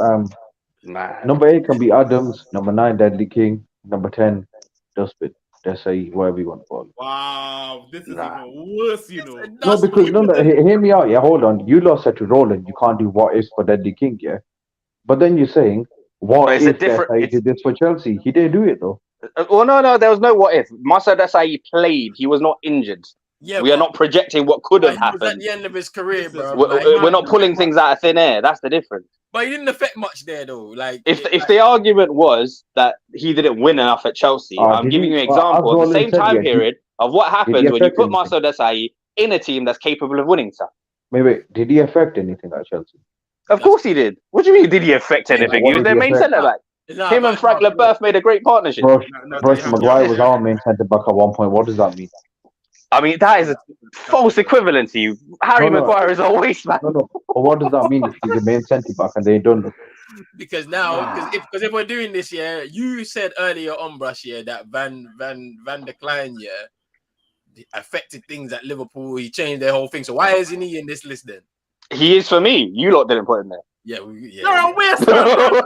Mad. number 8 can be Adams. Number 9, Deadly King. Number 10, Dustbin. Desai, whatever you want to call it. Wow, this is Nah. even worse, you know. No, because hear me out. Yeah, hold on. You lot said to Roland, you can't do what if for Deadly King, yeah. But then you're saying, what But it's a if different- Desai did this for Chelsea? He didn't do it though. Well, no, there was no what if. Marcel Desailly played. He was not injured. Yeah, We are not projecting what could have He was at happened. the end of his career, This is- bro. We're not pulling things out of thin air. That's the difference. But he didn't affect much there, though. Like, If the argument was that he didn't win enough at Chelsea, I'm did giving he- you an well, example as of the Roland same said, time yeah, period of what happens when you affect put anything? Marcel Desailly in a team that's capable of winning stuff. Wait, did he affect anything at Chelsea? Of course he did. What do you mean? Did he affect anything? He what was did their he main affect? centre back. nah, Him but- and Frank LeBeuf made a great partnership. Bruce Maguire was our main centre back at one point. What does that mean? I mean, that is a false equivalency. Harry No. Maguire is a waste man. No. But what does that mean if he's the main centre back and they don't? Because now, because if we're doing this, yeah, you said earlier on, Brush, yeah, that Van der Klein, yeah, affected things at Liverpool. He changed their whole thing. So why isn't he in this list then? He is for me. You lot didn't put him there. Yeah, You're a waste, man.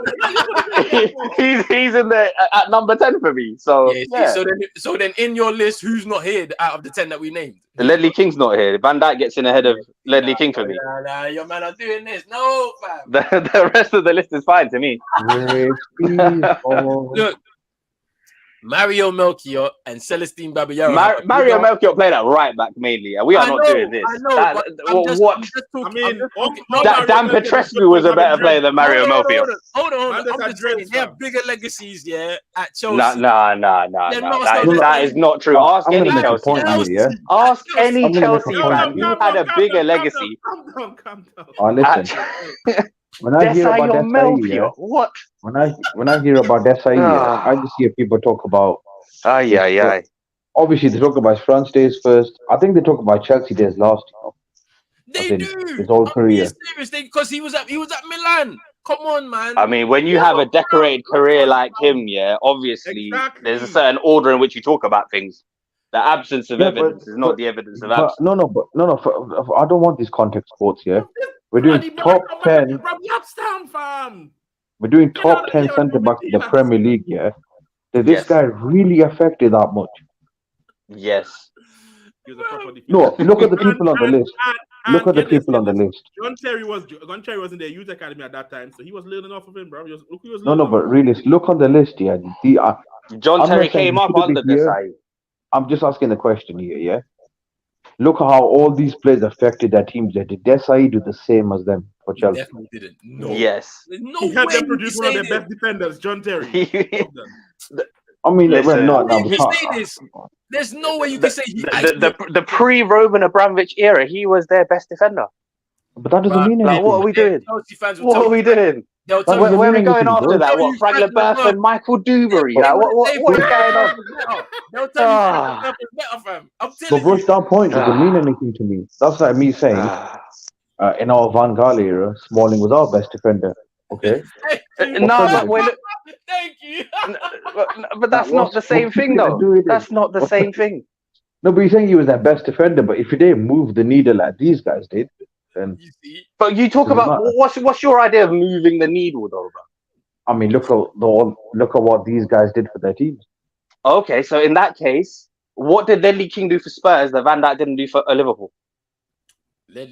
he's in there at number 10 for me. So yeah. So then in your list, who's not here out of the 10 that we named? Ledley King's not here. Van Dijk gets in ahead of Ledley King for me. Nah, your man are doing this. No, fam. The rest of the list is fine to me. Look, Mario Melchior and Celestine Babayaro. Mario Melchior played at right back mainly, and we are not doing this. I know. Dan Petrescu was a better player than Mario Melchior. Hold on. Man, I'm just saying, they have bigger legacies, yeah, at Chelsea. Nah. That is not true. Ask I'm any gonna make a Chelsea. point here, yeah? Ask any I'm gonna make a Chelsea point fan here. who had a bigger legacy. Calm down. Listen. When I hear about Desai or Desai, Melchior? yeah, What? when I hear about Desai, yeah, I just hear people talk about. Aye. Obviously, they talk about his France days first. I think they talk about Chelsea days last. You know, They think do. his whole career. Serious, because he was at Milan. Come on, man. I mean, when you have a decorated career like him, yeah, obviously Exactly. there's a certain order in which you talk about things. The absence of Yeah, evidence is not the evidence of But absence. no. I don't want these context sports here. We're doing top 10. We're doing top 10 centre backs in the Premier League. Yeah, did this Yes. guy really affected that much? Yes. No, look at the people on the list. Look at the people on the list. John Terry was in the youth academy at that time, so he was learning off of him, bro. He was No, learning but off really, look on the list. Yeah, John I'm Terry not saying came he up should be under here. Desai. I'm just asking the question here. Yeah, look at how all these players affected their teams. Did Desai do the same as them for Chelsea? Definitely didn't. No. Yes. There's no He had way them you produce can one of say their this. best defenders, John Terry. I mean, Listen, no, You we can can't. say this. There's no way you can say he. The pre-Roman Abramovich era, he was their best defender. But that doesn't Bruh, mean like, anything. what are we doing? Chelsea fans will What tell are we you. doing? They'll tell That Where you. doesn't are we mean going anything, after bro. that? What, Frank LeBeuf and Michael Dewberry? Like, what is going on? They'll tell you Frank is better, fam. I'm But telling Bruce, you. that point doesn't mean anything to me. That's like me saying, in our Van Gaal era, Smalling was our best defender. Okay? No, Thank you. but that's not the same thing, though. That's not the same thing. No, but you're saying he was their best defender, but if he didn't move the needle like these guys did, then, You see, But you talk Doesn't about matter. what's your idea of moving the needle, though, bro? I mean, look at what these guys did for their teams. Okay, so in that case, what did Ledley King do for Spurs that Van Dijk didn't do for Liverpool?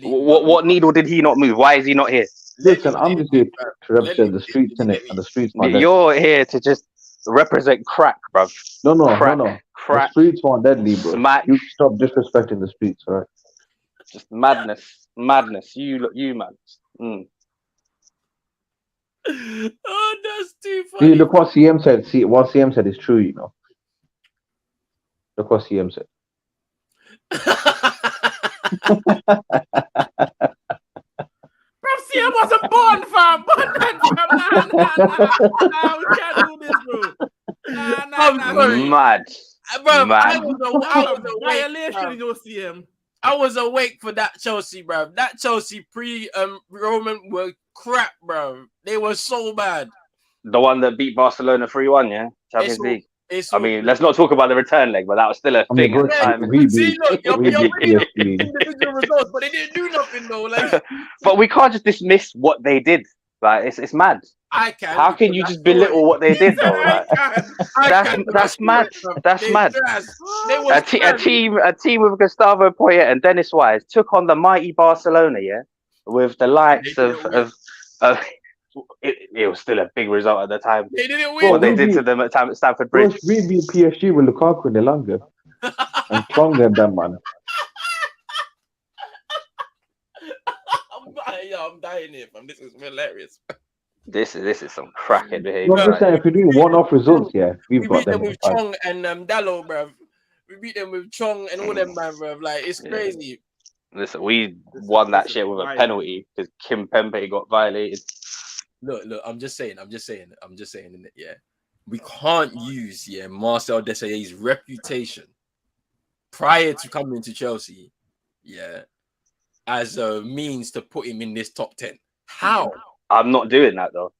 What needle did he not move? Why is he not here? Listen, I'm just here to represent the streets, innit? And the streets, my dad. You're here to just represent crack, bro. No. The Crack, streets want deadly, bro. smack, You stop disrespecting the streets, all right? just madness. You man. Oh, that's too See, funny. look what CM said. See, what CM said is true, you know. Look what CM said. Bro, CM wasn't born, fam. Nah, we can't do this, bro. I'm sorry. Mad. Bro, Man. I was awake. Violation, you know, CM. I was awake for that Chelsea, bro. That Chelsea Roman were crap, bro. They were so bad. The one that beat Barcelona 3-1, yeah? Champions It's all- League. It's I mean, let's not talk about the return leg, but that was still a I mean, thing at bro, the time. we see, beat look, you're we beat winning PSG. individual results, but they didn't do nothing though. Like, But we can't just dismiss what they did. Like, it's mad. I can. How can you just belittle what they did though? Like, that's mad. That's mad. A team with Gustavo Poyet and Dennis Suarez took on the mighty Barcelona, yeah, with the likes of it was still a big result at the time. They didn't win. What they did to them at Stamford Bridge. We beat PSG with Lukaku in the longer. And Chong and them, man. I'm dying here, fam. This is hilarious. This is some cracking behavior. I'm just saying, if we do one-off results, yeah, we beat them with Chong and Dallo, bruv. We beat them with Chong and all them, man, bruv. Like, it's crazy. Listen, we won that shit with a penalty because Kim Pembe got violated. Look, I'm just saying, yeah. We can't use, Marcel Desailly's reputation prior to coming to Chelsea, as a means to put him in this top 10. How? I'm not doing that though.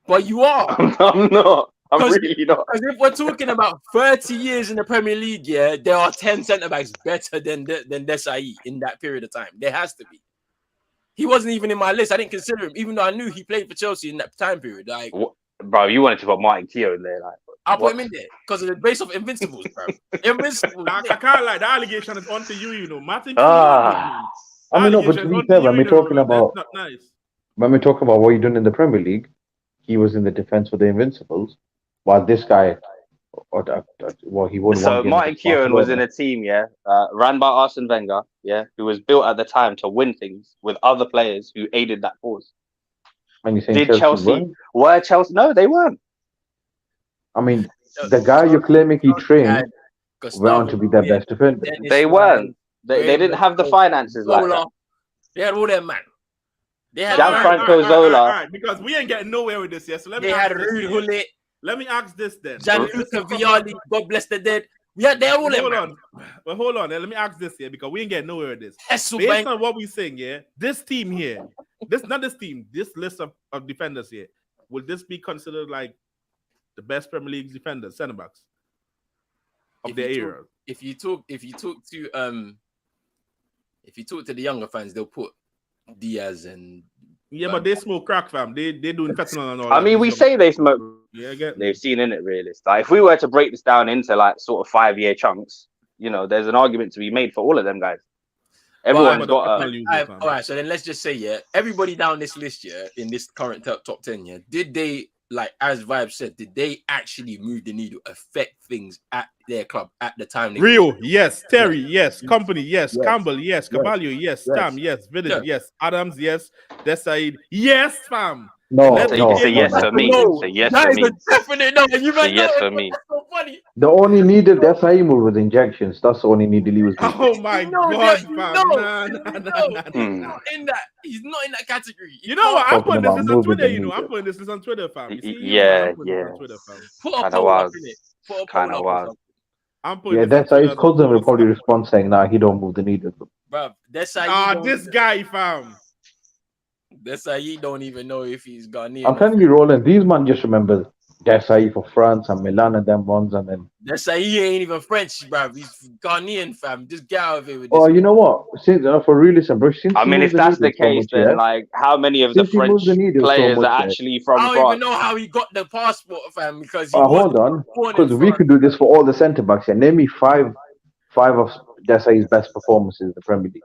But you are. I'm not. I'm really not. Because if we're talking about 30 years in the Premier League, there are 10 centre backs better than Desailly in that period of time. There has to be. He wasn't even in my list. I didn't consider him, even though I knew he played for Chelsea in that time period. Like, bro, you wanted to put Martin Keough in there, like. I'll put him in there because of the base of Invincibles, bro. Invincibles. I can't lie. The allegation is onto you, Martin. I mean, no, but to be fair, when we're talking about when we're talking about what he done in the Premier League, he was in the defense for the Invincibles, while this guy, he won. So Martin Keough was in a team, ran by Arsene Wenger, who was built at the time to win things with other players who aided that cause. And you saying did Chelsea? Were Chelsea? No, they weren't. I mean, the guy you're claiming he trained went on to be their best defender. They weren't. They didn't have the finances like that. They had all their man. They had Gianfranco Zola. Because we ain't getting nowhere with this yet. So let me. They had Ruud Gullit. Let me ask this then. Gianluca Vialli, God bless the dead. Yeah, they're all hold on. Well, hold on. Let me ask this here because we ain't getting nowhere with this. Based on what we're saying, this team here, this list of defenders here, will this be considered like the best Premier League defenders, centre backs of their era? If you talk to the younger fans, they'll put Diaz and but they smoke crack, fam. They doing fentanyl and all. I mean, we say they smoke. Yeah, I get they've seen in it realist. Like, if we were to break this down into like sort of 5-year chunks, there's an argument to be made for all of them guys. Everyone's got all right, so then let's just say, everybody down this list, in this current top 10, did they, like as Vibe said, did they actually move the needle, affect things at their club at the time? Rio, yes. Terry, yes. Company, yes. Campbell, yes. Caballo, yes. Stam, yes. Village, yes. Adams, yes. Desailly, yes, fam. No, say yes for me. Say yes for me. Definite no. You say yes for me. That's so funny. The only needed Desailly move was injections. That's the only needed he was. Oh my God, fam. Nah. He's not in that category. You know what? I'm putting this on Twitter. I'm putting this on Twitter, fam. Yeah. Put a wild. Kind of wild. Desai's cousin will probably respond saying, "Nah, he don't move the needle." Bro, Desai. This guy, fam. Desai don't even know if he's Ghanaian. I'm telling you, Roland, these man just remember Desai for France and Milan and them ones, and then Desai ain't even French, bro. He's Ghanaian, fam. Just get out of here with this. Oh, you know what? Since for realism, bro. I mean, if that's the case, then like, how many of the French players are actually from France? I don't even know how he got the passport, fam. Because hold on, because we could do this for all the centre backs. And name me five of Desai's best performances in the Premier League.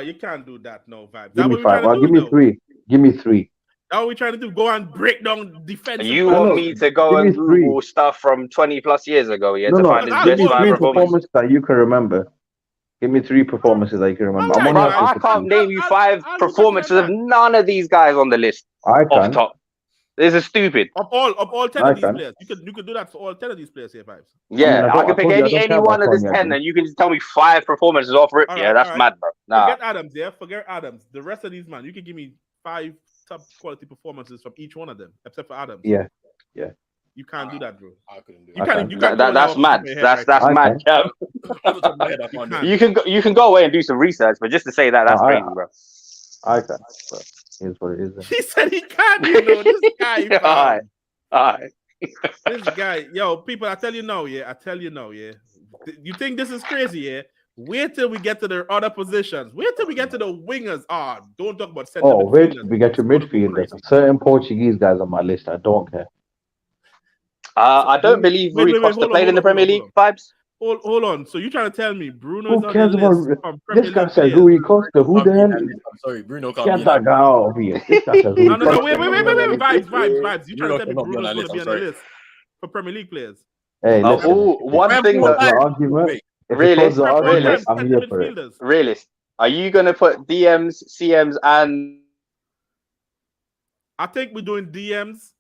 You can't do that, no, Vibe. Give me 5. Give me 3. Give me 3. That's what we're trying to do. Go and break down defense. You want me to go and Google stuff from 20 plus years ago, to find his best 5 performances that you can remember. Give me 3 performances that you can remember. I can't name you 5 performances of none of these guys on the list. I can. Off top. This is stupid. Of all 10 of these players. You could do that for all 10 of these players here, Vibes. Yeah, I can pick any one of this 10 and you can just tell me 5 performances off rip. That's mad, bro. Nah. Forget Adams, Forget Adams. The rest of these, man, you can give me 5 top quality performances from each one of them, except for Adams. Yeah. You can't do that, bro. I couldn't do it. That's mad. That's mad, Cam. You can go away and do some research, but just to say that's crazy, bro. I can. But here's what it is. He said he can't. This guy. All right. This guy, people. I tell you now. You think this is crazy? Wait till we get to the other positions. Wait till we get to the wingers. Don't talk about center Oh, wait midfielders. till we get to It's gonna go midfield. There's crazy. certain Portuguese guys on my list. I don't care. I don't believe Wait, Rui hold Costa on, played in the hold on, Premier hold League vibes. Hold on. So you're trying to tell me Bruno Who is on cares the about list from Premier this guy? League Said players? Rui Costa. Who Can't the be in hell? that list. I'm sorry, Bruno can't Get be in that that guy out of here. This guy says Rui No. Costa. Wait. Vibes. You trying Bruno to tell me cannot be on Bruno's that going to list, be I'm on the sorry. list for Premier League players? Hey, listen. One Prem thing was that the bad. argument. Wait, If Realist, it was the Prem all argument, realist. time I'm center here for it. midfielders. realist. Are you gonna put DMs, CMs, and I think we're doing DMs.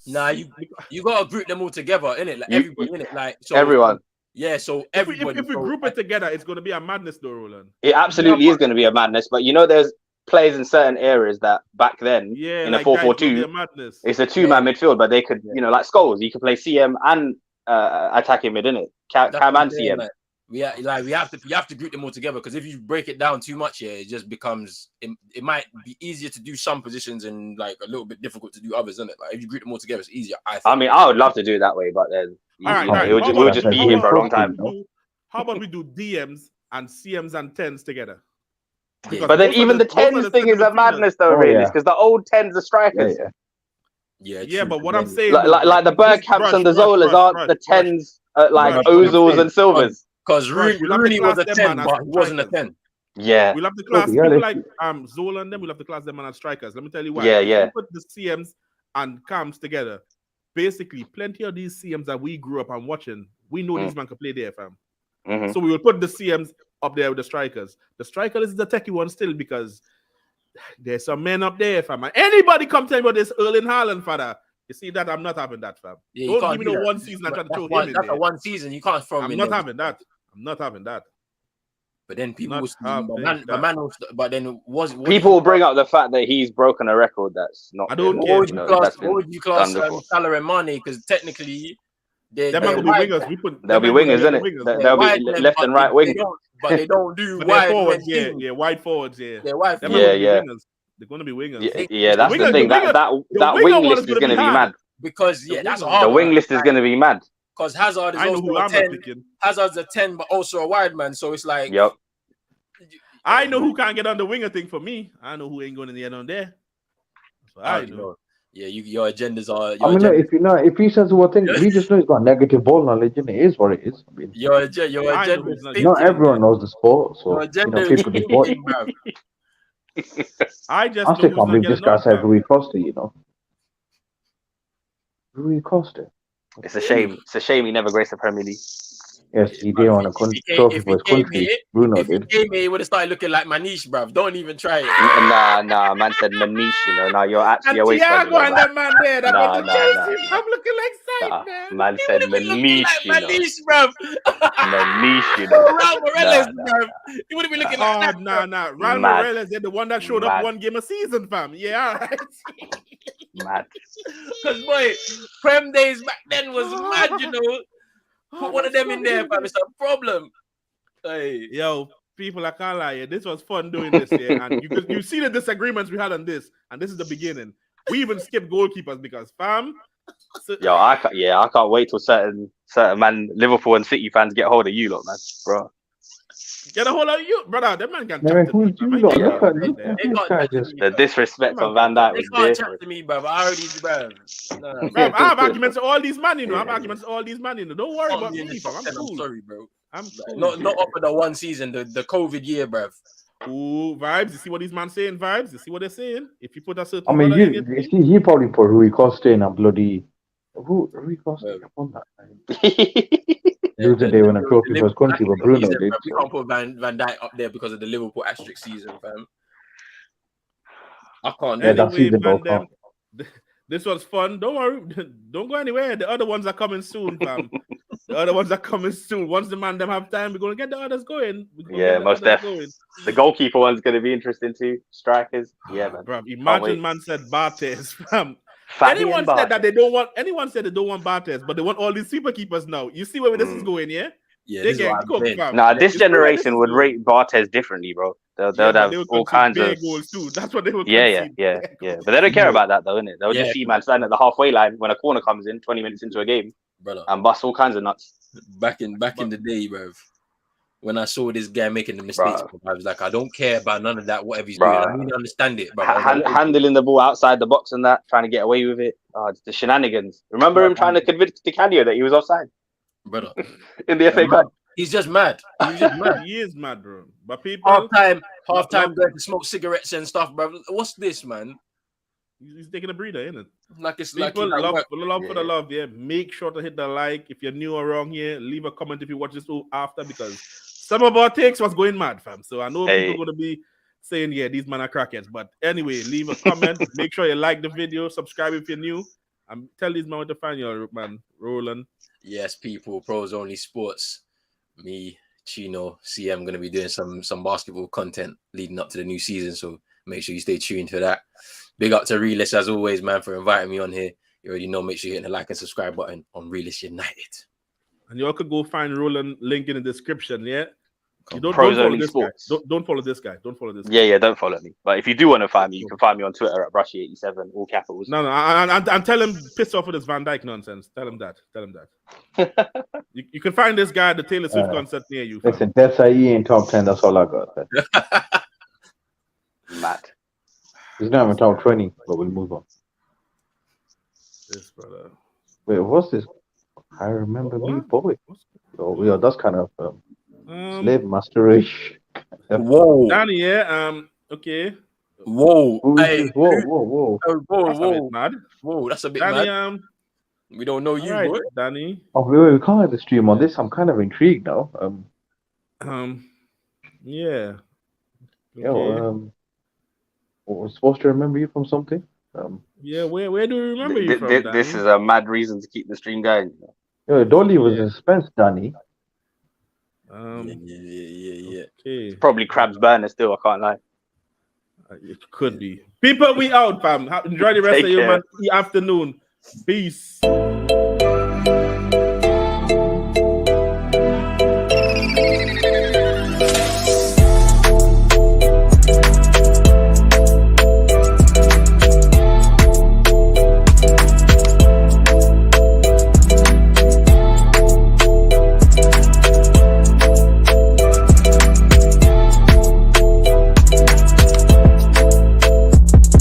Nah, you gotta group them all together, innit? Like You- everybody, innit? Like so, everyone? Yeah, so If we everybody. group it together, it's going to be a madness, though, Roland. It absolutely is going to be a madness. But you know, there's players in certain areas that back then Yeah, in a like that, it's gonna 4-4-2, be a madness. it's a two-man midfield, but they could, you know, like Scholes, you could play CM and attacking mid, innit? That's Cam what I'm and saying, CM. like, we have to group them all together because if you break it down too much, it just becomes it might be easier to do some positions and like a little bit difficult to do others, isn't it? Like if you group them all together, it's easier. I think. I mean, I would love to do it that way, but then All right. we'll just be here for a long time. How about we do DMs and CMs and 10s together? Yeah. But then Most of even the most of 10s thing is a center madness, though, Oh, really, yeah. because the old 10s are strikers. Yeah, Yeah, true. but what I'm Yeah. saying, Like the Bergkamps and the Zolas aren't the 10s like Rush, Ozils and Silvers. Because Rush, we'll have to Rooney was a class them 10, man but as he wasn't a strikers. 10. Yeah. We'll have to class Okay, yeah, people let's like Zola and them. We'll have to class them as strikers. Let me tell you why. Yeah, If yeah. you put the CMs and Cams together, basically, plenty of these CMs that we grew up and watching, we know these men can play there, fam. Mhm. So we will put the CMs up there with the strikers. The striker is the techie one still because there's some men up there, fam. And anybody come tell me about this Erling Haaland, father? You see that? I'm not having that, fam. Yeah, you Don't can't give me do no that. one season and try to That's throw one- him in That's there. a one season. You can't throw him I'm in not there. having that. I'm not having that. But then people Not will see, having but then what People will bring up the fact that he's broken a record that's not. I don't been, care. What would you you know, class? that's What been would you class done before. Salah and Mane? Because technically, they're Them man gonna be wide. wingers. We put They'll be them man wingers, gonna innit? wingers. They'll be wide men, left but and right they wing. But they don't do But they're wide forwards, men yeah, thing. yeah, wide forwards, yeah. They're wide Them forwards. man Yeah, gonna be wingers. They're gonna be wingers. Yeah, that's the wingers- thing. the wingers- That the wing winger one list is is gonna going to be be hard. mad. Because The that's a wingers- hard The one. wing list is going to be mad. Because Hazard is I know also who a I'm 10. picking. Hazard's a 10, but also a wide man. So it's like, Yep. I know who can't get on the winger thing for me. I know who ain't going in the end on there. That's what I know. Yeah, your agendas are. I mean, if he says what thing, we just know he's got negative ball knowledge, and it is what it is. I mean, Your I know agenda who's is not- thinking. not everyone knows the sport, so Your agenda people just watch. thinking, bruv. I just I know still who's can't not believe this getting guy on, said fam. Rui Costa. Rui Costa. It's a shame. It's a shame he never graced the Premier League. Yes, he did want a trophy for his country. Bruno If he did. came here, he would have started looking like Manish, bruv. Don't even try it. Nah, man said Manish, Nah, you're actually And away from Thiago and that man there that Nah, went to nah, Chelsea. nah. I'm looking like side, man. Man He said would have been looking Manish, like Manish, bruv. Manish, Raul Morales, Nah. bruv. He would have been looking like Oh, that. nah. Ryan Mad. Morales, they're the one that showed up Mad. one game a season, fam. Yeah, all right. Mad. Because, boy, Prem days back then was mad, Put one of them in there, fam. It's a problem. Hey. Yo, people, I can't lie. This was fun doing this, yeah. And you see the disagreements we had on this, and this is the beginning. We even skipped goalkeepers because, fam. Yo, I can't wait till certain man, Liverpool and City fans get hold of you, lot, man, bro. Get a hold of you, brother. That man can Man, chat to me, who's fam. you I lot? ain't Look got at nothing this there. They can't guy chat to just. me, The bruv. disrespect Come on on, Van Dijk They was can't different. chat to me, bruv. I already, bruv. Nah. Bruv, I have arguments with all these men, I have arguments with all these men, Don't worry Can't about be in me, the fam. top I'm 10, I'm cool. sorry, bro. I'm cool. Not up for the one season, the COVID year, bruv. Ooh, vibes. You see what these man saying, vibes? You see what they're saying? If you put a certain I mean, order in your you team, see, he probably put Rui Costa in a bloody. Who Rui Costa? Yeah. Won that. Losing day when a trophy for his country, but Bruno season, did. bruv. We can't put Van Dijk up there because of the Liverpool asterisk season, fam. I can't. Yeah, do that it. season man, though. this was fun. Don't worry. Don't go anywhere. The other ones are coming soon, fam. The other ones are coming soon. Once the man them have time, we're going to get the others going. Yeah, most definitely. The goalkeeper one's going to be interesting too. Strikers. Yeah, man. Bruv, imagine wait. man said Bartes, fam. Fabian Anyone Barthez. said that they don't want. Anyone said they don't want Bartes, but they want all these super keepers now. You see where this is going, yeah? Yeah, They this is get what I'm cooked, saying. fam. Nah, this You see where generation is would going? rate Barthez differently, bro. They'll Yeah, but have they will all concede kinds bare of goals too. That's what they will yeah. concede. But they don't care about that though, innit? They'll Yeah. just see man standing at the halfway line when a corner comes in 20 minutes into a game Brother. and bust all kinds of nuts. Back in the day, bruv. when I saw this guy making the mistakes. Bruh. I was like, I don't care about none of that. Whatever he's doing, I Bruh. really understand it. But I was like, Handling the ball outside the box and that, trying to get away with it. The shenanigans. Remember him trying to convince Di Canio that he was offside brother, in the FA Cup? he's just mad. He's just mad. He is mad, bro. But people, half time going to smoke cigarettes and stuff, bro. What's this, man? he's taking a breather, isn't it? Like it's People like love work. for the love, yeah. Make sure to hit the like. If you're new around here, leave a comment if you watch this after, because some of our takes was going mad, fam. So I know people going to be saying, yeah, these men are crackheads. But anyway, leave a comment. Make sure you like the video, subscribe if you're new. And tell these men to find you, man. Roland. Yes, people, Pros Only Sports. Me, Chino, CM going to be doing some basketball content leading up to the new season. So make sure you stay tuned for that. Big up to Realist as always, man, for inviting me on here. You already know, make sure you hit the like and subscribe button on Realist United. And you all could go find Roland, link in the description, yeah? You don't Pros follow Only this Sports. guy. Don't follow this guy. Don't follow this guy. Yeah, don't follow me. But if you do want to find me, you can find me on Twitter at Brushy87, all capitals. No, and tell him piss off with this Van Dijk nonsense. Tell him that. You can find this guy at the Taylor Swift concert near you. Fam. Listen, that's IE in top 10. That's all I got. Mad. He's not even top 20, but we'll move on. This brother. Wait, what's this? I remember me, boy. Oh, yeah, that's kind of slave masterish. Whoa. Danny, yeah. Okay. Whoa. Hey, whoa. Whoa. Mad. Whoa, that's a bit Danny, mad. We don't know you, right, boy. Danny. Oh, wait, we can't have the stream on this. I'm kind of intrigued now. Yeah. Okay. Yo, I was supposed to remember you from something. Yeah, where do we remember you from, Danny? This is a mad reason to keep the stream going. Yo, don't leave us in suspense, Danny. Yeah. Okay. Probably Crab's burner still, I can't lie. It could be. People, we out, fam. Enjoy the rest Take of your care. afternoon. Peace.